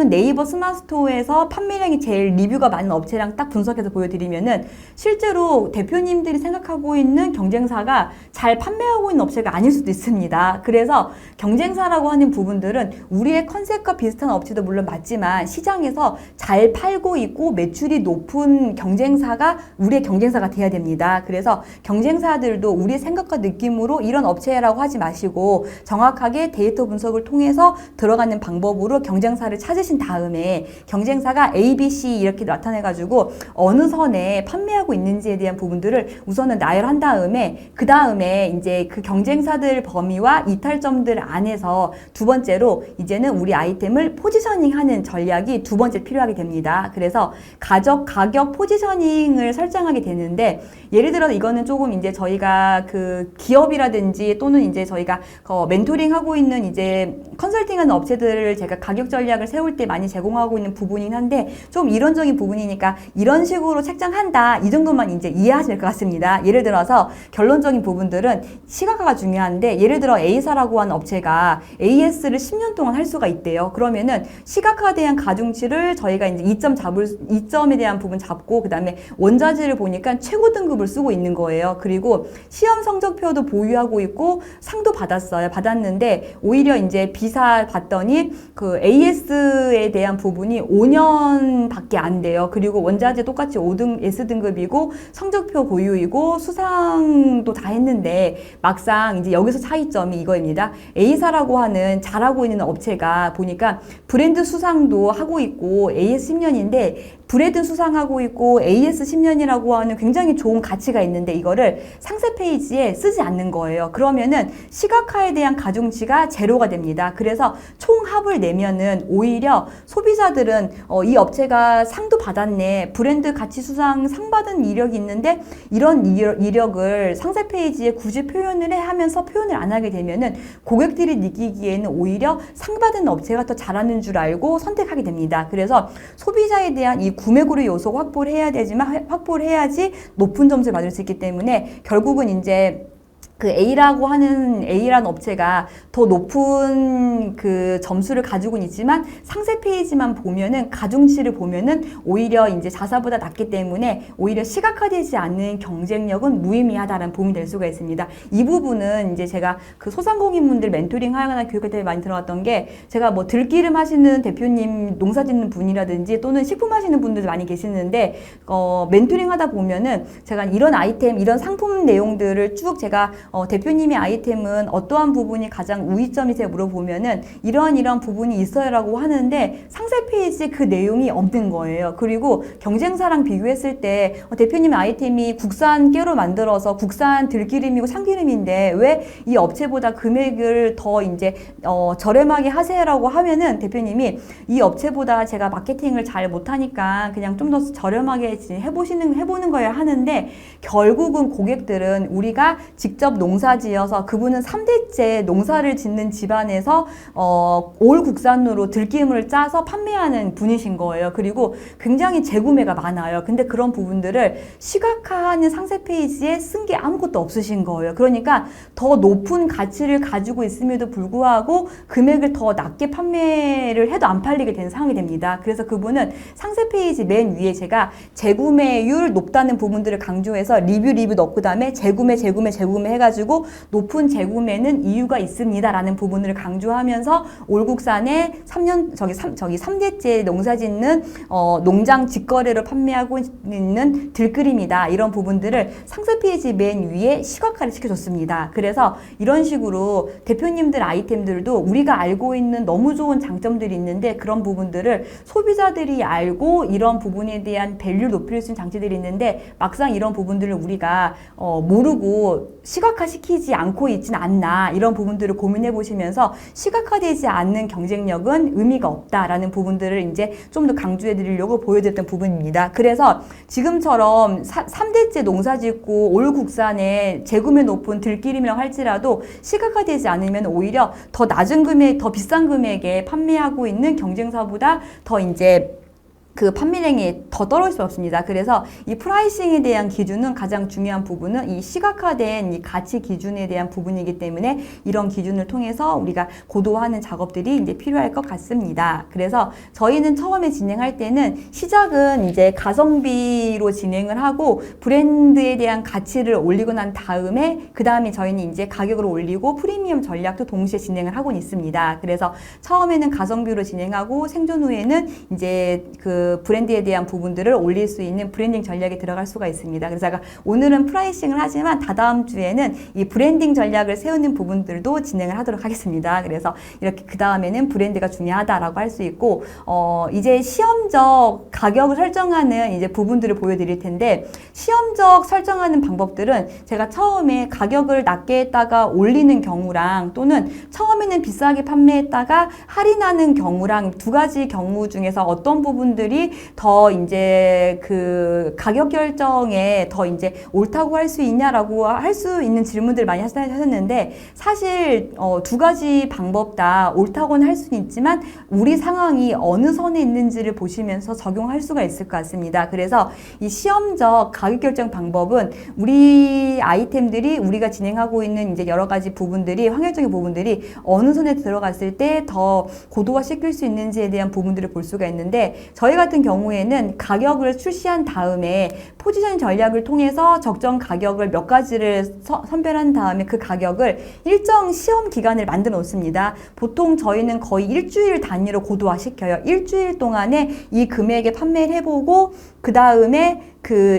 네이버 스마트스토어에서 판매량이 제일 리뷰가 많은 업체랑 딱 분석해서 보여드리면은 실제로 대표님들이 생각하고 있는 경쟁사가 잘 판매하고 있는 업체가 아닐 수도 있습니다. 그래서 경쟁사라고 하는 부분들은 우리의 컨셉과 비슷한 업체도 물론 맞지만 시장에서 잘 팔고 있고 매출이 높은 경쟁사가 우리의 경쟁사가 돼야 됩니다. 그래서 경쟁사들도 우리의 생각과 느낌으로 이런 업체라고 하지 마시고 정확하게 데이터 분석을 통해서 들어가는 방법으로 경쟁사를 찾으신 다음에 경쟁사가 A, B, C 이렇게 나타내가지고 어느 선에 판매하고 있는지에 대한 부분들을 우선은 나열한 다음에 그 다음에 이제 그 경쟁사들 범위와 이탈점들 안에서 두 번째로 이제는 우리 아이템을 포지셔닝하는 전략이 두 번째 필요하게 됩니다. 그래서 가격 포지셔닝을 설정하게 되는데 예를 들어 이거는 조금 이제 저희가 그 기업이라든지 또는 이제 저희가 멘토링 하고 있는 이제 컨설팅하는 업체들을 제가 가격 전략을 세울 때 많이 제공하고 있는 부분이긴 한데 좀 이론적인 부분이니까 이런 식으로 책정한다 이 정도만 이제 이해하실 것 같습니다. 예를 들어서 결론적인 부분들은 시각화가 중요한데 예를 들어 A사라고 하는 업체가 AS를 10년 동안 할 수가 있대요. 그러면은 시각화에 대한 가중치를 저희가 이제 2점에 대한 부분 잡고 그 다음에 원자재를 보니까 최고 등급을 쓰고 있는 거예요. 그리고 시험 성적표도 보유하고 있고 상도 받았는데 오히려 이제 B사 봤더니 그 AS에 대한 부분이 5년밖에 안 돼요. 그리고 원자재 똑같이 5등 S등급이고 성적표 보유이고 수상도 다 했는데 막상 이제 여기서 차이점이 이거입니다. A사라고 하는 잘하고 있는 업체가 보니까 브랜드 수상도 하고 있고 AS 10년인데 브랜드 수상하고 있고 AS 10년이라고 하는 굉장히 좋은 가치가 있는데 이거를 상세 페이지에 쓰지 않는 거예요. 그러면은 시각화에 대한 가중치가 제로가 됩니다. 그래서 총합을 내면은 오히려 소비자들은 이 업체가 상도 받았네, 브랜드 가치 수상 상 받은 이력이 있는데 이런 이력을 상세 페이지에 굳이 표현을 하면서 표현을 안 하게 되면은 고객들이 느끼기에는 오히려 상 받은 업체가 더 잘하는 줄 알고 선택하게 됩니다. 그래서 소비자에 대한 이 구매 고려 요소 확보를 해야 되지만 확보를 해야지 높은 점수를 받을 수 있기 때문에 결국은 이제 그 A라는 업체가 더 높은 그 점수를 가지고는 있지만 상세 페이지만 보면은 가중치를 보면은 오히려 이제 자사보다 낮기 때문에 오히려 시각화되지 않는 경쟁력은 무의미하다라는 부분이 될 수가 있습니다. 이 부분은 이제 제가 그 소상공인분들 멘토링 하거나 교육할 때 많이 들어왔던 게 제가 뭐 들기름 하시는 대표님, 농사 짓는 분이라든지 또는 식품 하시는 분들도 많이 계시는데 멘토링 하다 보면은 제가 이런 아이템, 이런 상품 내용들을 쭉 제가 대표님의 아이템은 어떠한 부분이 가장 우위점이세요? 물어보면은 이런 부분이 있어요라고 하는데 상세 페이지에 그 내용이 없는 거예요. 그리고 경쟁사랑 비교했을 때 대표님의 아이템이 국산 깨로 만들어서 국산 들기름이고 참기름인데 왜 이 업체보다 금액을 더 이제 저렴하게 하세요라고 하면은 대표님이 이 업체보다 제가 마케팅을 잘 못하니까 그냥 좀 더 저렴하게 해보는 거예요 하는데 결국은 고객들은 우리가 직접 농사지어서 그분은 3대째 농사를 짓는 집안에서 올 국산으로 들기름을 짜서 판매하는 분이신 거예요. 그리고 굉장히 재구매가 많아요. 근데 그런 부분들을 시각화하는 상세 페이지에 쓴 게 아무것도 없으신 거예요. 그러니까 더 높은 가치를 가지고 있음에도 불구하고 금액을 더 낮게 판매를 해도 안 팔리게 되는 상황이 됩니다. 그래서 그분은 상세 페이지 맨 위에 제가 재구매율 높다는 부분들을 강조해서 리뷰 넣고 그다음에 재구매 해가지고 높은 재구매는 이유가 있습니다 라는 부분을 강조하면서 올국산에 3대째 농사 짓는 농장 직거래로 판매하고 있는 들기름이다, 이런 부분들을 상세 페이지 맨 위에 시각화를 시켜줬습니다. 그래서 이런 식으로 대표님들 아이템들도 우리가 알고 있는 너무 좋은 장점들이 있는데 그런 부분들을 소비자들이 알고 이런 부분에 대한 밸류를 높일 수 있는 장치들이 있는데 막상 이런 부분들을 우리가 모르고 시각화시키지 않고 있지는 않나, 이런 부분들을 고민해 보시면서 시각화되지 않는 경쟁력은 의미가 없다라는 부분들을 이제 좀 더 강조해 드리려고 보여드렸던 부분입니다. 그래서 지금처럼 3대째 농사짓고 올 국산에 재구매 높은 들기름이라고 할지라도 시각화되지 않으면 오히려 더 낮은 금액, 더 비싼 금액에 판매하고 있는 경쟁사보다 더 이제 그 판매량이 더 떨어질 수 없습니다. 그래서 이 프라이싱에 대한 기준은 가장 중요한 부분은 이 시각화된 이 가치 기준에 대한 부분이기 때문에 이런 기준을 통해서 우리가 고도화하는 작업들이 이제 필요할 것 같습니다. 그래서 저희는 처음에 진행할 때는 시작은 이제 가성비로 진행을 하고 브랜드에 대한 가치를 올리고 난 다음에 그 다음에 저희는 이제 가격을 올리고 프리미엄 전략도 동시에 진행을 하고 있습니다. 그래서 처음에는 가성비로 진행하고 생존 후에는 이제 그 브랜드에 대한 부분들을 올릴 수 있는 브랜딩 전략에 들어갈 수가 있습니다. 그래서 제가 오늘은 프라이싱을 하지만 다다음 주에는 이 브랜딩 전략을 세우는 부분들도 진행을 하도록 하겠습니다. 그래서 이렇게 그 다음에는 브랜드가 중요하다라고 할 수 있고 이제 시험적 가격을 설정하는 이제 부분들을 보여드릴 텐데 시험적 설정하는 방법들은 제가 처음에 가격을 낮게 했다가 올리는 경우랑 또는 처음에는 비싸게 판매했다가 할인하는 경우랑 두 가지 경우 중에서 어떤 부분들이 더 이제 그 가격 결정에 더 이제 옳다고 할 수 있냐라고 할 수 있는 질문들 많이 하셨는데 사실 두 가지 방법 다 옳다고는 할 수는 있지만 우리 상황이 어느 선에 있는지를 보시면서 적용할 수가 있을 것 같습니다. 그래서 이 시험적 가격 결정 방법은 우리 아이템들이 우리가 진행하고 있는 이제 여러 가지 부분들이 확률적인 부분들이 어느 선에 들어갔을 때 더 고도화 시킬 수 있는지에 대한 부분들을 볼 수가 있는데 저희 같은 경우에는 가격을 출시한 다음에 포지션 전략을 통해서 적정 가격을 몇 가지를 선별한 다음에 그 가격을 일정 시험 기간을 만들어 놓습니다. 보통 저희는 거의 일주일 단위로 고도화 시켜요. 일주일 동안에 이 금액에 판매를 해보고 그 다음에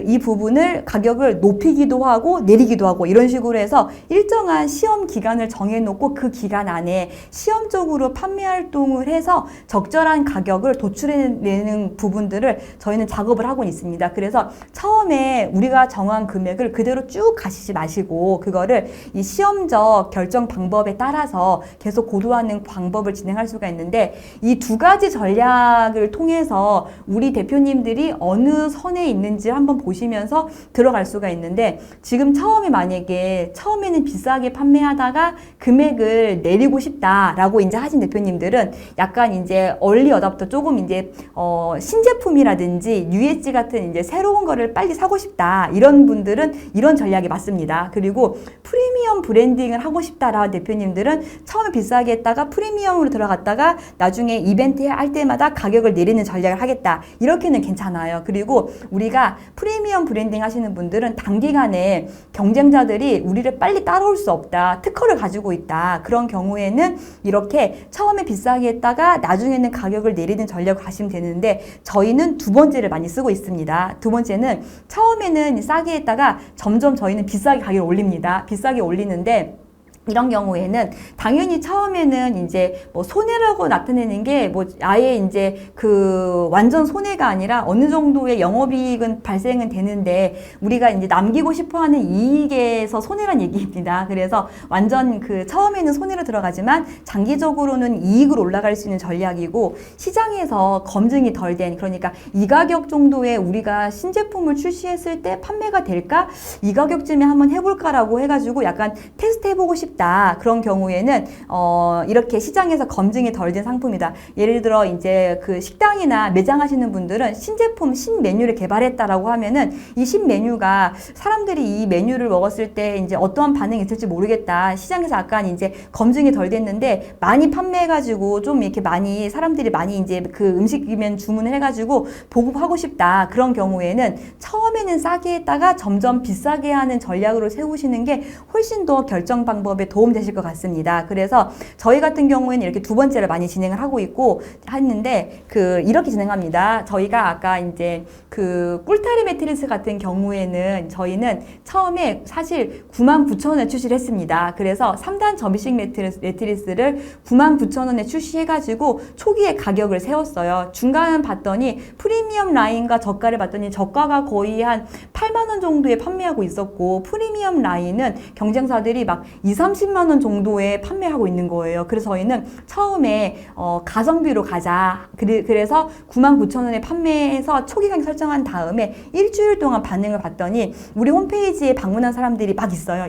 이 부분을 가격을 높이기도 하고 내리기도 하고 이런 식으로 해서 일정한 시험 기간을 정해놓고 그 기간 안에 시험적으로 판매 활동을 해서 적절한 가격을 도출해내는 부분들을 저희는 작업을 하고 있습니다. 그래서 처음에 우리가 정한 금액을 그대로 쭉 가시지 마시고 그거를 이 시험적 결정 방법에 따라서 계속 고도화하는 방법을 진행할 수가 있는데 이 두 가지 전략을 통해서 우리 대표님들이 어느 선에 있는지 한번 보시면서 들어갈 수가 있는데 지금 처음에는 비싸게 판매하다가 금액을 내리고 싶다라고 이제 하신 대표님들은 약간 이제 얼리 어답터 조금 이제 신제품이라든지 USG 같은 이제 새로운 거를 빨리 사고 싶다 이런 분들은 이런 전략이 맞습니다. 그리고 프리미엄 브랜딩을 하고 싶다라는 대표님들은 처음에 비싸게 했다가 프리미엄으로 들어갔다가 나중에 이벤트 할 때마다 가격을 내리는 전략을 하겠다. 이렇게는 괜찮아요. 그리고 우리가 프리미엄 브랜딩 하시는 분들은 단기간에 경쟁자들이 우리를 빨리 따라올 수 없다. 특허를 가지고 있다. 그런 경우에는 이렇게 처음에 비싸게 했다가 나중에는 가격을 내리는 전략을 가시면 되는데 저희는 두 번째를 많이 쓰고 있습니다. 두 번째는 처음에는 싸게 했다가 점점 저희는 비싸게 가격을 올립니다. 비싸게 올리는데 이런 경우에는 당연히 처음에는 이제 뭐 손해라고 나타내는 게 뭐 아예 이제 완전 손해가 아니라 어느 정도의 영업이익은 발생은 되는데 우리가 이제 남기고 싶어 하는 이익에서 손해란 얘기입니다. 그래서 완전 처음에는 손해로 들어가지만 장기적으로는 이익으로 올라갈 수 있는 전략이고 시장에서 검증이 덜 된 그러니까 이 가격 정도에 우리가 신제품을 출시했을 때 판매가 될까? 이 가격쯤에 한번 해볼까라고 해가지고 약간 테스트 해보고 싶다. 그런 경우에는 이렇게 시장에서 검증이 덜 된 상품이다. 예를 들어 이제 식당이나 매장 하시는 분들은 신제품, 신메뉴를 개발했다라고 하면은 이 신메뉴가 사람들이 이 메뉴를 먹었을 때 이제 어떠한 반응이 있을지 모르겠다. 시장에서 약간 이제 검증이 덜 됐는데 많이 판매해가지고 좀 이렇게 사람들이 많이 이제 음식이면 주문을 해가지고 보급하고 싶다. 그런 경우에는 처음에는 싸게 했다가 점점 비싸게 하는 전략으로 세우시는 게 훨씬 더 결정 방법에 도움되실 것 같습니다. 그래서 저희 같은 경우에는 이렇게 두 번째를 많이 진행을 하고 있고 했는데 이렇게 진행합니다. 저희가 아까 이제 꿀타리 매트리스 같은 경우에는 저희는 처음에 사실 99,000원에 출시를 했습니다. 그래서 3단 접이식 매트리스를 99,000원에 출시해가지고 초기에 가격을 세웠어요. 중간 봤더니 프리미엄 라인과 저가를 봤더니 저가가 거의 한 8만 원 정도에 판매하고 있었고 프리미엄 라인은 경쟁사들이 막 30만 원 정도에 판매하고 있는 거예요. 그래서 저희는 처음에 가성비로 가자. 그래서 99,000원에 판매해서 초기 가격 설정한 다음에 일주일 동안 반응을 봤더니 우리 홈페이지에 방문한 사람들이 막 있어요.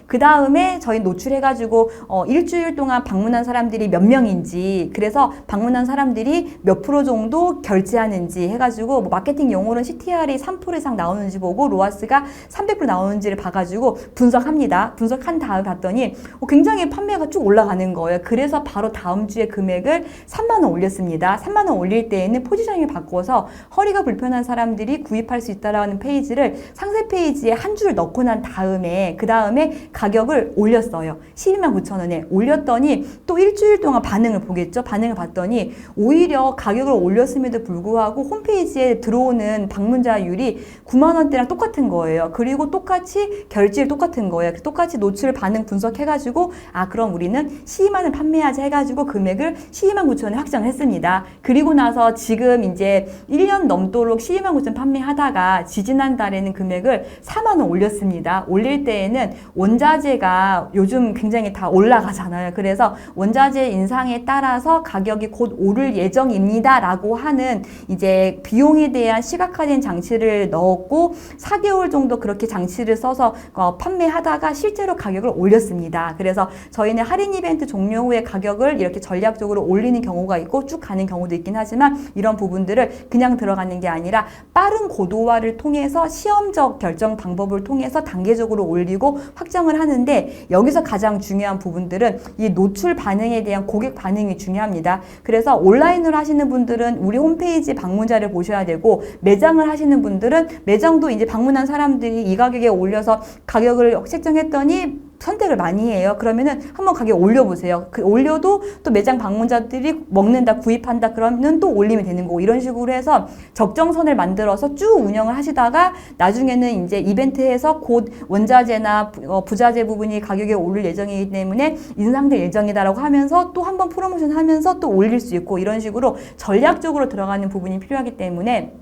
그 다음에 저희 노출해가지고 일주일 동안 방문한 사람들이 몇 명인지 그래서 방문한 사람들이 몇 프로 정도 결제하는지 해가지고 뭐 마케팅 용어로는 CTR이 3% 이상 나오는지 보고 로아스가 300% 나오는지를 봐가지고 분석합니다. 분석한 다음에 봤더니 굉장히 판매가 쭉 올라가는 거예요. 그래서 바로 다음 주에 금액을 3만 원 올렸습니다. 3만 원 올릴 때에는 포지셔닝을 바꿔서 허리가 불편한 사람들이 구입할 수 있다라는 페이지를 상세 페이지에 한 줄 넣고 난 다음에 그 다음에 가격을 올렸어요. 129,000원에 올렸더니 또 일주일 동안 반응을 보겠죠. 반응을 봤더니 오히려 가격을 올렸음에도 불구하고 홈페이지에 들어오는 방문자율이 9만 원대랑 똑같은 거예요. 그리고 똑같이 결제율 똑같은 거예요. 똑같이 노출 반응 분석해가지고 그럼 우리는 12만 원 판매하자 해가지고 금액을 129,000원에 확정을 했습니다. 그리고 나서 지금 이제 1년 넘도록 129,000원 판매하다가 지지난달에는 금액을 4만 원 올렸습니다. 올릴 때에는 원자재가 요즘 굉장히 다 올라가잖아요. 그래서 원자재 인상에 따라서 가격이 곧 오를 예정입니다. 라고 하는 이제 비용에 대한 시각화된 장치를 넣었고 4개월 정도 그렇게 장치를 써서 판매하다가 실제로 가격을 올렸습니다. 그래서 저희는 할인 이벤트 종료 후에 가격을 이렇게 전략적으로 올리는 경우가 있고 쭉 가는 경우도 있긴 하지만 이런 부분들을 그냥 들어가는 게 아니라 빠른 고도화를 통해서 시험적 결정 방법을 통해서 단계적으로 올리고 확정을 하는데 여기서 가장 중요한 부분들은 이 노출 반응에 대한 고객 반응이 중요합니다. 그래서 온라인으로 하시는 분들은 우리 홈페이지 방문자를 보셔야 되고 매장을 하시는 분들은 매장도 이제 방문한 사람들이 이 가격에 올려서 가격을 책정했더니 선택을 많이 해요. 그러면은 한번 가격 올려보세요. 올려도 또 매장 방문자들이 먹는다, 구입한다 그러면 또 올리면 되는 거고, 이런 식으로 해서 적정선을 만들어서 쭉 운영을 하시다가 나중에는 이제 이벤트에서 곧 원자재나 부자재 부분이 가격이 오를 예정이기 때문에 인상될 예정이다라고 하면서 또 한번 프로모션 하면서 또 올릴 수 있고, 이런 식으로 전략적으로 들어가는 부분이 필요하기 때문에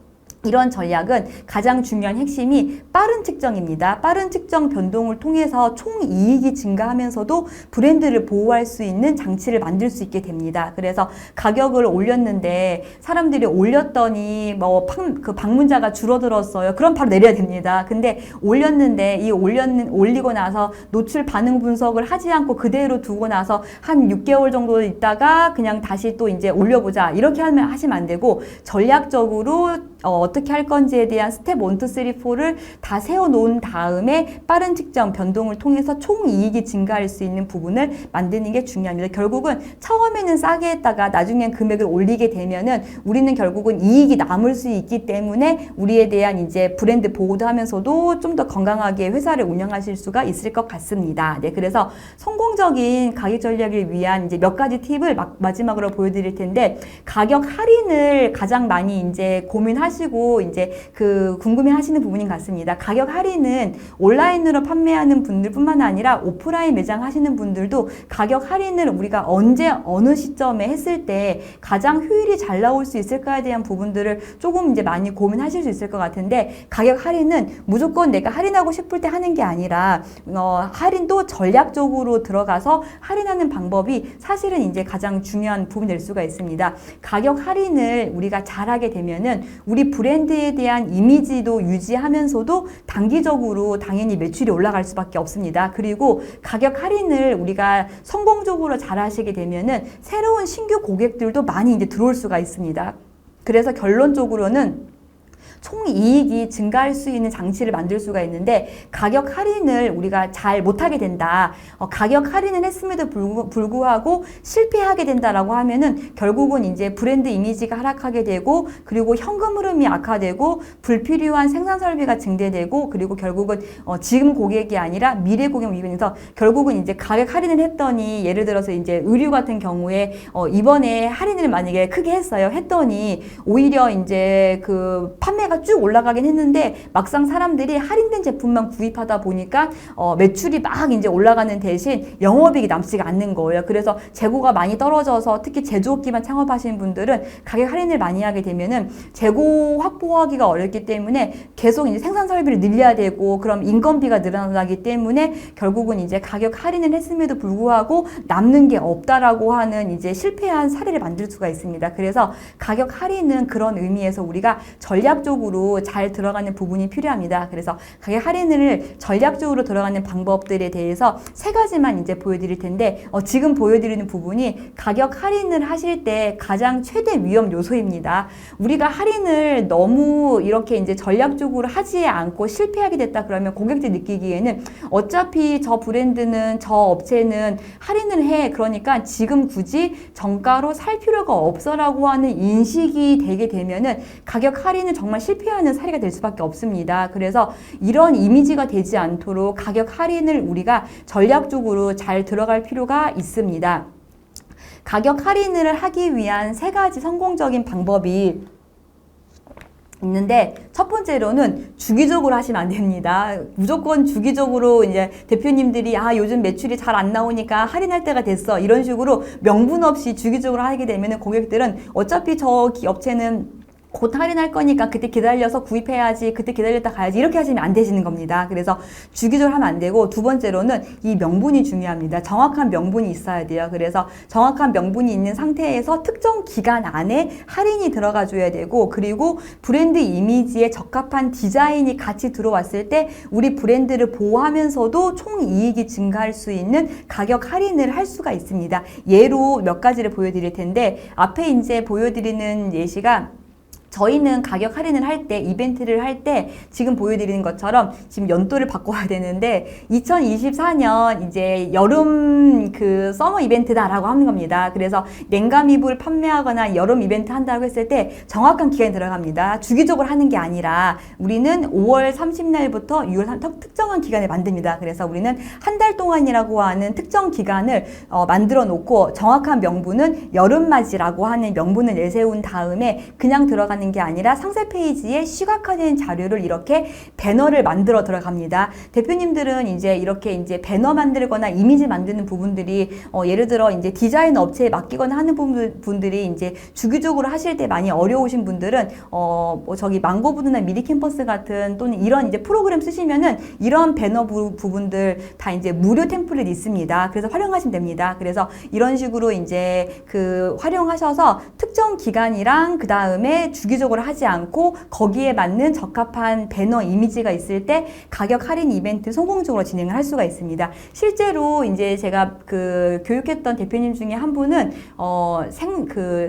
이런 전략은 가장 중요한 핵심이 빠른 측정입니다. 빠른 측정 변동을 통해서 총 이익이 증가하면서도 브랜드를 보호할 수 있는 장치를 만들 수 있게 됩니다. 그래서 가격을 올렸는데 사람들이 올렸더니 그 방문자가 줄어들었어요. 그럼 바로 내려야 됩니다. 근데 올렸는데 올리고 나서 노출 반응 분석을 하지 않고 그대로 두고 나서 한 6개월 정도 있다가 그냥 다시 또 이제 올려보자, 이렇게 하시면 안 되고, 전략적으로 어떻게 할 건지에 대한 스텝 1, 2, 3, 4를 다 세워놓은 다음에 빠른 측정 변동을 통해서 총 이익이 증가할 수 있는 부분을 만드는 게 중요합니다. 결국은 처음에는 싸게 했다가 나중엔 금액을 올리게 되면은 우리는 결국은 이익이 남을 수 있기 때문에 우리에 대한 이제 브랜드 보호도 하면서도 좀 더 건강하게 회사를 운영하실 수가 있을 것 같습니다. 네, 그래서 성공적인 가격 전략을 위한 이제 몇 가지 팁을 마지막으로 보여드릴 텐데, 가격 할인을 가장 많이 이제 고민하시고 이제 궁금해 하시는 부분인 것 같습니다. 가격 할인은 온라인으로 판매하는 분들뿐만 아니라 오프라인 매장 하시는 분들도 가격 할인을 우리가 언제 어느 시점에 했을 때 가장 효율이 잘 나올 수 있을까에 대한 부분들을 조금 이제 많이 고민하실 수 있을 것 같은데, 가격 할인은 무조건 내가 할인하고 싶을 때 하는 게 아니라 할인도 전략적으로 들어가서 할인하는 방법이 사실은 이제 가장 중요한 부분이 될 수가 있습니다. 가격 할인을 우리가 잘하게 되면은 우리 브랜드에 대한 이미지도 유지하면서도 단기적으로 당연히 매출이 올라갈 수밖에 없습니다. 그리고 가격 할인을 우리가 성공적으로 잘 하시게 되면은 새로운 신규 고객들도 많이 이제 들어올 수가 있습니다. 그래서 결론적으로는 총 이익이 증가할 수 있는 장치를 만들 수가 있는데, 가격 할인을 우리가 잘 못하게 된다, 가격 할인을 했음에도 불구하고 실패하게 된다라고 하면은 결국은 이제 브랜드 이미지가 하락하게 되고, 그리고 현금 흐름이 악화되고, 불필요한 생산 설비가 증대되고, 그리고 결국은 지금 고객이 아니라 미래 고객 위변에서 결국은 이제 가격 할인을 했더니, 예를 들어서 이제 의류 같은 경우에 이번에 할인을 만약에 크게 했더니 오히려 이제 그 판매가 쭉 올라가긴 했는데 막상 사람들이 할인된 제품만 구입하다 보니까 매출이 막 이제 올라가는 대신 영업이익이 남지가 않는 거예요. 그래서 재고가 많이 떨어져서 특히 제조업기만 창업하시는 분들은 가격 할인을 많이 하게 되면은 재고 확보하기가 어렵기 때문에 계속 이제 생산 설비를 늘려야 되고, 그럼 인건비가 늘어나기 때문에 결국은 이제 가격 할인을 했음에도 불구하고 남는 게 없다라고 하는 이제 실패한 사례를 만들 수가 있습니다. 그래서 가격 할인은 그런 의미에서 우리가 전략적으로 잘 들어가는 부분이 필요합니다. 그래서 가격 할인을 전략적으로 들어가는 방법들에 대해서 3가지만 이제 보여드릴 텐데, 지금 보여드리는 부분이 가격 할인을 하실 때 가장 최대 위험 요소입니다. 우리가 할인을 너무 이렇게 이제 전략적으로 하지 않고 실패하게 됐다 그러면 고객들이 느끼기에는 어차피 저 브랜드는, 저 업체는 할인을 해, 그러니까 지금 굳이 정가로 살 필요가 없어라고 하는 인식이 되게 되면은 가격 할인은 정말 실패하는 사례가 될 수밖에 없습니다. 그래서 이런 이미지가 되지 않도록 가격 할인을 우리가 전략적으로 잘 들어갈 필요가 있습니다. 가격 할인을 하기 위한 3가지 성공적인 방법이 있는데, 첫 번째로는 주기적으로 하시면 안 됩니다. 무조건 주기적으로 이제 대표님들이 요즘 매출이 잘 안 나오니까 할인할 때가 됐어, 이런 식으로 명분 없이 주기적으로 하게 되면 고객들은 어차피 저 업체는 곧 할인할 거니까 그때 기다려서 구입해야지, 그때 기다렸다 가야지, 이렇게 하시면 안 되시는 겁니다. 그래서 주기적으로 하면 안 되고, 두 번째로는 이 명분이 중요합니다. 정확한 명분이 있어야 돼요. 그래서 정확한 명분이 있는 상태에서 특정 기간 안에 할인이 들어가 줘야 되고, 그리고 브랜드 이미지에 적합한 디자인이 같이 들어왔을 때 우리 브랜드를 보호하면서도 총 이익이 증가할 수 있는 가격 할인을 할 수가 있습니다. 예로 몇 가지를 보여드릴 텐데, 앞에 이제 보여드리는 예시가 저희는 가격 할인을 할 때, 이벤트를 할 때 지금 보여드리는 것처럼 지금 연도를 바꿔야 되는데 2024년 이제 여름 그 서머 이벤트다라고 하는 겁니다. 그래서 냉감 이불 판매하거나 여름 이벤트 한다고 했을 때 정확한 기간이 들어갑니다. 주기적으로 하는 게 아니라 우리는 5월 30날부터 6월 3 특정한 기간에 만듭니다. 그래서 우리는 한 달 동안이라고 하는 특정 기간을 만들어 놓고 정확한 명분은 여름맞이라고 하는 명분을 내세운 다음에 그냥 들어가는 게 아니라 상세 페이지에 시각화된 자료를 이렇게 배너를 만들어 들어갑니다. 대표님들은 이제 이렇게 이제 배너 만들거나 이미지 만드는 부분들이 예를 들어 이제 디자인 업체에 맡기거나 하는 분들이 이제 주기적으로 하실 때 많이 어려우신 분들은 뭐 저기 망고부두나 미리캠퍼스 같은 또는 이런 이제 프로그램 쓰시면은 이런 배너 부분들 다 이제 무료 템플릿 있습니다. 그래서 활용하시면 됩니다. 그래서 이런 식으로 이제 그 활용하셔서 특정 기간이랑 그 다음에 주기적으로 하지 않고 거기에 맞는 적합한 배너 이미지가 있을 때 가격 할인 이벤트 성공적으로 진행을 할 수가 있습니다. 실제로 이제 제가 그 교육했던 대표님 중에 한 분은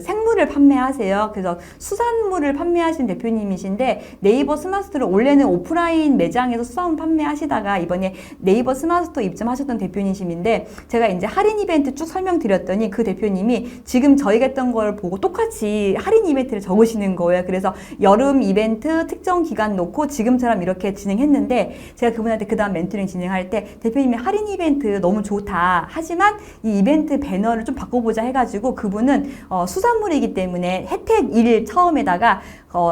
생물을 판매하세요. 그래서 수산물을 판매하신 대표님이신데 네이버 스마트스토어를 원래는 오프라인 매장에서 수산물 판매하시다가 이번에 네이버 스마트스토어 입점하셨던 대표님이신데 제가 이제 할인 이벤트 쭉 설명드렸더니 그 대표님이 지금 저희가 했던 걸 보고 똑같이 할인 이벤트를 적으시는 거예요. 그래서 여름 이벤트 특정 기간 놓고 지금처럼 이렇게 진행했는데 제가 그분한테 그 다음 멘토링 진행할 때 대표님이 할인 이벤트 너무 좋다. 하지만 이 이벤트 배너를 좀 바꿔보자 해가지고 그분은 수산물이기 때문에 혜택 1 처음에다가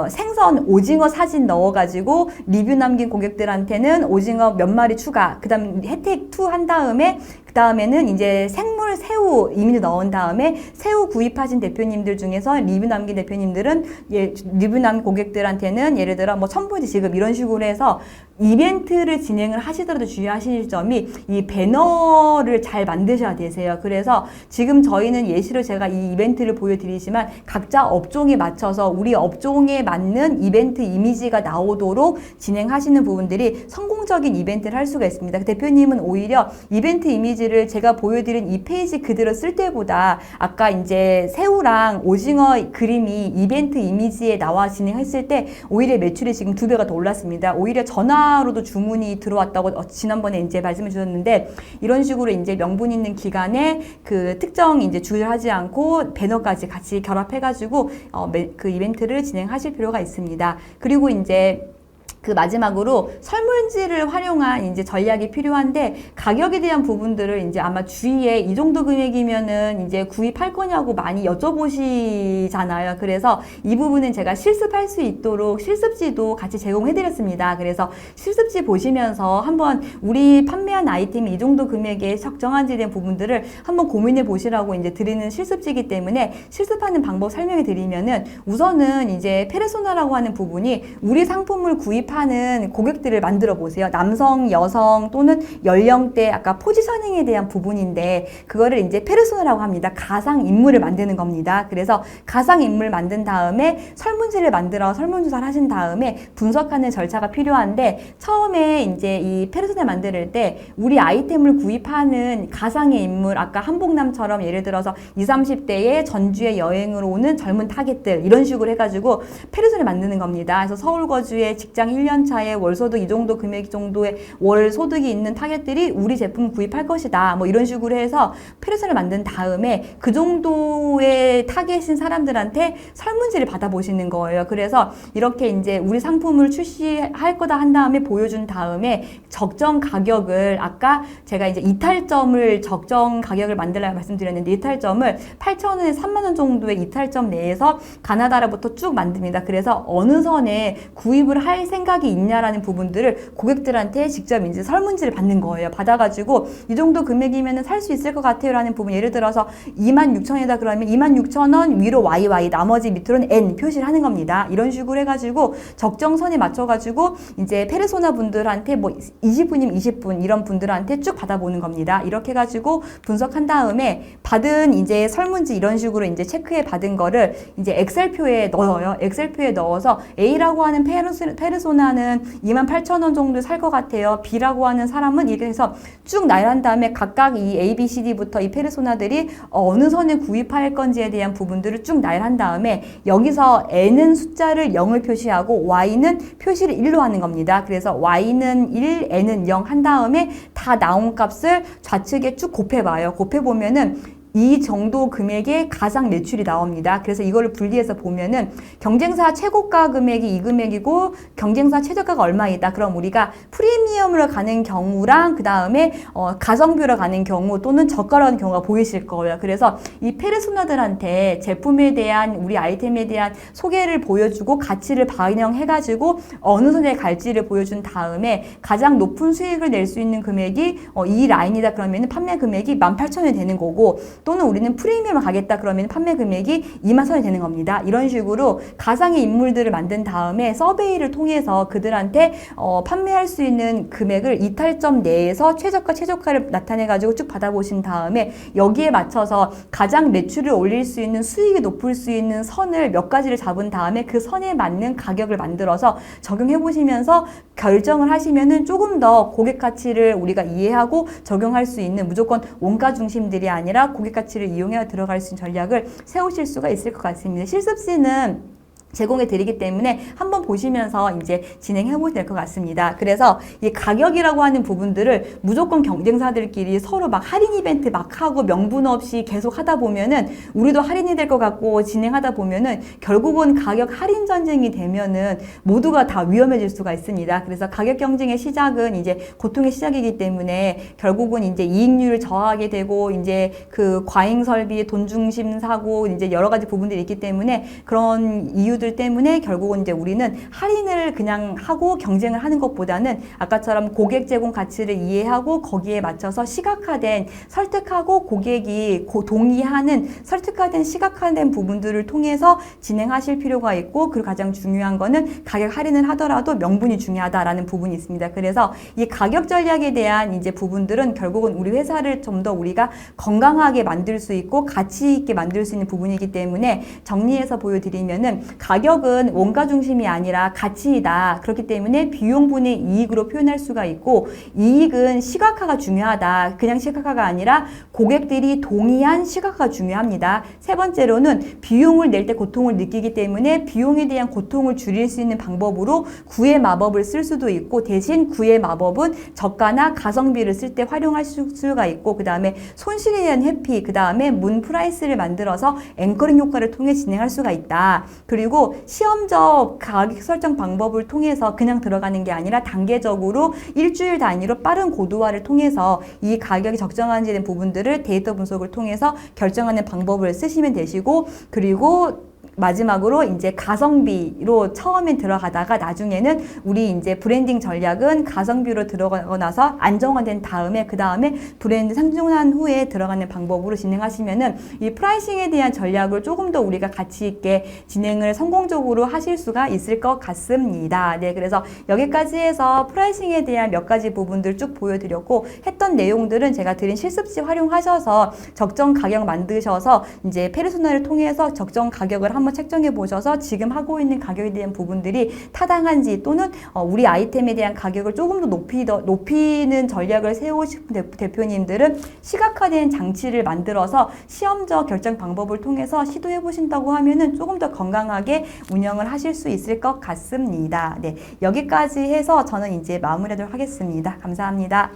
생선 오징어 사진 넣어가지고 리뷰 남긴 고객들한테는 오징어 몇 마리 추가, 그 다음 혜택 2 한 다음에 그 다음에는 이제 생물 새우 이미지 넣은 다음에 새우 구입하신 대표님들 중에서 리뷰 남긴 대표님들은 리뷰 남긴 고객들한테는 예를 들어 뭐 1000포인트 지급 이런 식으로 해서 이벤트를 진행을 하시더라도 주의하실 점이 이 배너를 잘 만드셔야 되세요. 그래서 지금 저희는 예시로 제가 이 이벤트를 보여드리지만 각자 업종에 맞춰서 우리 업종에 맞는 이벤트 이미지가 나오도록 진행하시는 부분들이 성공적인 이벤트를 할 수가 있습니다. 대표님은 오히려 이벤트 이미지를 제가 보여드린 이 페이지 그대로 쓸 때보다 아까 이제 새우랑 오징어 그림이 이벤트 이미지에 나와 진행했을 때 오히려 매출이 지금 2배가 더 올랐습니다. 오히려 전화로도 주문이 들어왔다고 지난번에 이제 말씀을 주셨는데 이런 식으로 이제 명분 있는 기간에 그 특정 이제 주의하지 않고 배너까지 같이 결합해가지고 그 이벤트를 진행하실 필요가 있습니다. 그리고 이제 그 마지막으로 설문지를 활용한 이제 전략이 필요한데 가격에 대한 부분들을 이제 아마 주위에 이 정도 금액이면은 이제 구입할 거냐고 많이 여쭤보시잖아요. 그래서 이 부분은 제가 실습할 수 있도록 실습지도 같이 제공해 드렸습니다. 그래서 실습지 보시면서 한번 우리 판매한 아이템이 이 정도 금액에 적정한지에 대한 부분들을 한번 고민해 보시라고 이제 드리는 실습지이기 때문에 실습하는 방법 설명해 드리면은 우선은 이제 페르소나라고 하는 부분이 우리 상품을 구입하는 고객들을 만들어 보세요. 남성, 여성 또는 연령대 아까 포지셔닝에 대한 부분인데 그거를 이제 페르소나라고 합니다. 가상 인물을 만드는 겁니다. 그래서 가상 인물 만든 다음에 설문지를 만들어 설문조사를 하신 다음에 분석하는 절차가 필요한데 처음에 이제 이 페르소나 만들 때 우리 아이템을 구입하는 가상의 인물 아까 한복남처럼 예를 들어서 20, 30대의 전주에 여행으로 오는 젊은 타겟들 이런 식으로 해가지고 페르소나를 만드는 겁니다. 그래서 서울 거주의 직장 1년 차에 월소득 이 정도 금액 정도의 월 소득이 있는 타겟들이 우리 제품 구입할 것이다. 뭐 이런 식으로 해서 페르소나를 만든 다음에 그 정도의 타겟인 사람들한테 설문지를 받아보시는 거예요. 그래서 이렇게 이제 우리 상품을 출시할 거다 한 다음에 보여준 다음에 적정 가격을 아까 제가 이제 이탈점을 적정 가격을 만들라고 말씀드렸는데 이탈점을 8,000원에서 30,000원 정도의 이탈점 내에서 가나다라부터 쭉 만듭니다. 그래서 어느 선에 구입을 할 생각이 있냐라는 부분들을 고객들한테 직접 이제 설문지를 받는 거예요. 받아가지고 이 정도 금액이면 살 수 있을 것 같아요 라는 부분 예를 들어서 26,000원이다 그러면 26,000원 위로 YY 나머지 밑으로는 N 표시를 하는 겁니다. 이런 식으로 해가지고 적정선에 맞춰가지고 이제 페르소나 분들한테 뭐 20분이면 20분 이런 분들한테 쭉 받아보는 겁니다. 이렇게 해가지고 분석한 다음에 받은 이제 설문지 이런 식으로 이제 체크해 받은 거를 이제 엑셀표에 넣어요. 엑셀표에 넣어서 A라고 하는 페르소나 페르소나는 28,000원 정도 살 것 같아요. B라고 하는 사람은 이렇게 해서 쭉 나열한 다음에 각각 이 A, B, C, D부터 이 페르소나들이 어느 선에 구입할 건지에 대한 부분들을 쭉 나열한 다음에 여기서 N은 숫자를 0을 표시하고 Y는 표시를 1로 하는 겁니다. 그래서 Y는 1, N은 0 한 다음에 다 나온 값을 좌측에 쭉 곱해봐요. 곱해보면은 이 정도 금액의 가상 매출이 나옵니다. 그래서 이거를 분리해서 보면은 경쟁사 최고가 금액이 이 금액이고 경쟁사 최저가가 얼마이다. 그럼 우리가 프리미엄으로 가는 경우랑 그 다음에 가성비로 가는 경우 또는 저가로 가는 경우가 보이실 거예요. 그래서 이 페르소나들한테 제품에 대한 우리 아이템에 대한 소개를 보여주고 가치를 반영해가지고 어느 선에 갈지를 보여준 다음에 가장 높은 수익을 낼 수 있는 금액이 이 라인이다. 그러면 판매 금액이 18,000원이 되는 거고 또는 우리는 프리미엄을 가겠다 그러면 판매 금액이 20,000원이 되는 겁니다. 이런 식으로 가상의 인물들을 만든 다음에 서베이를 통해서 그들한테 판매할 수 있는 금액을 이탈점 내에서 최저가, 최저가를 나타내가지고 쭉 받아보신 다음에 여기에 맞춰서 가장 매출을 올릴 수 있는 수익이 높을 수 있는 선을 몇 가지를 잡은 다음에 그 선에 맞는 가격을 만들어서 적용해 보시면서 결정을 하시면은 조금 더 고객 가치를 우리가 이해하고 적용할 수 있는 무조건 원가 중심들이 아니라 고객 가치를 이용해 들어갈 수 있는 전략을 세우실 수가 있을 것 같습니다. 실습시는 제공해 드리기 때문에 한번 보시면서 이제 진행해 보셔야 될 것 같습니다. 그래서 이 가격이라고 하는 부분들을 무조건 경쟁사들끼리 서로 막 할인 이벤트 막 하고 명분 없이 계속 하다 보면은 우리도 할인이 될 것 같고 진행하다 보면은 결국은 가격 할인 전쟁이 되면은 모두가 다 위험해질 수가 있습니다. 그래서 가격 경쟁의 시작은 이제 고통의 시작이기 때문에 결국은 이제 이익률을 저하하게 되고 이제 그 과잉 설비, 돈 중심 사고 이제 여러 가지 부분들이 있기 때문에 그런 이유들 때문에 결국은 이제 우리는 할인을 그냥 하고 경쟁을 하는 것보다는 아까처럼 고객 제공 가치를 이해하고 거기에 맞춰서 시각화된 설득하고 고객이 동의하는 설득화된 시각화된 부분들을 통해서 진행하실 필요가 있고 그리고 가장 중요한 거는 가격 할인을 하더라도 명분이 중요하다라는 부분이 있습니다. 그래서 이 가격 전략에 대한 이제 부분들은 결국은 우리 회사를 좀 더 우리가 건강하게 만들 수 있고 가치 있게 만들 수 있는 부분이기 때문에 정리해서 보여드리면은 가격은 원가 중심이 아니라 가치이다. 그렇기 때문에 비용분의 이익으로 표현할 수가 있고 이익은 시각화가 중요하다. 그냥 시각화가 아니라 고객들이 동의한 시각화가 중요합니다. 세 번째로는 비용을 낼 때 고통을 느끼기 때문에 비용에 대한 고통을 줄일 수 있는 방법으로 구의 마법을 쓸 수도 있고 대신 구의 마법은 저가나 가성비를 쓸 때 활용할 수가 있고 그 다음에 손실에 대한 회피 그 다음에 문 프라이스를 만들어서 앵커링 효과를 통해 진행할 수가 있다. 그리고 시험적 가격 설정 방법을 통해서 그냥 들어가는 게 아니라 단계적으로 일주일 단위로 빠른 고도화를 통해서 이 가격이 적정한지 된 부분들을 데이터 분석을 통해서 결정하는 방법을 쓰시면 되시고 그리고 마지막으로 이제 가성비로 처음엔 들어가다가 나중에는 우리 이제 브랜딩 전략은 가성비로 들어가고 나서 안정화된 다음에 그 다음에 브랜드 상존한 후에 들어가는 방법으로 진행하시면은 이 프라이싱에 대한 전략을 조금 더 우리가 가치 있게 진행을 성공적으로 하실 수가 있을 것 같습니다. 네, 그래서 여기까지 해서 프라이싱에 대한 몇 가지 부분들 쭉 보여드렸고 했던 내용들은 제가 드린 실습시 활용하셔서 적정 가격 만드셔서 이제 페르소나를 통해서 적정 가격을 한번 책정해 보셔서 지금 하고 있는 가격에 대한 부분들이 타당한지 또는 우리 아이템에 대한 가격을 조금 더 높이는 전략을 세우고 대표님들은 시각화된 장치를 만들어서 시험적 결정 방법을 통해서 시도해 보신다고 하면은 조금 더 건강하게 운영을 하실 수 있을 것 같습니다. 네, 여기까지 해서 저는 이제 마무리하도록 하겠습니다. 감사합니다.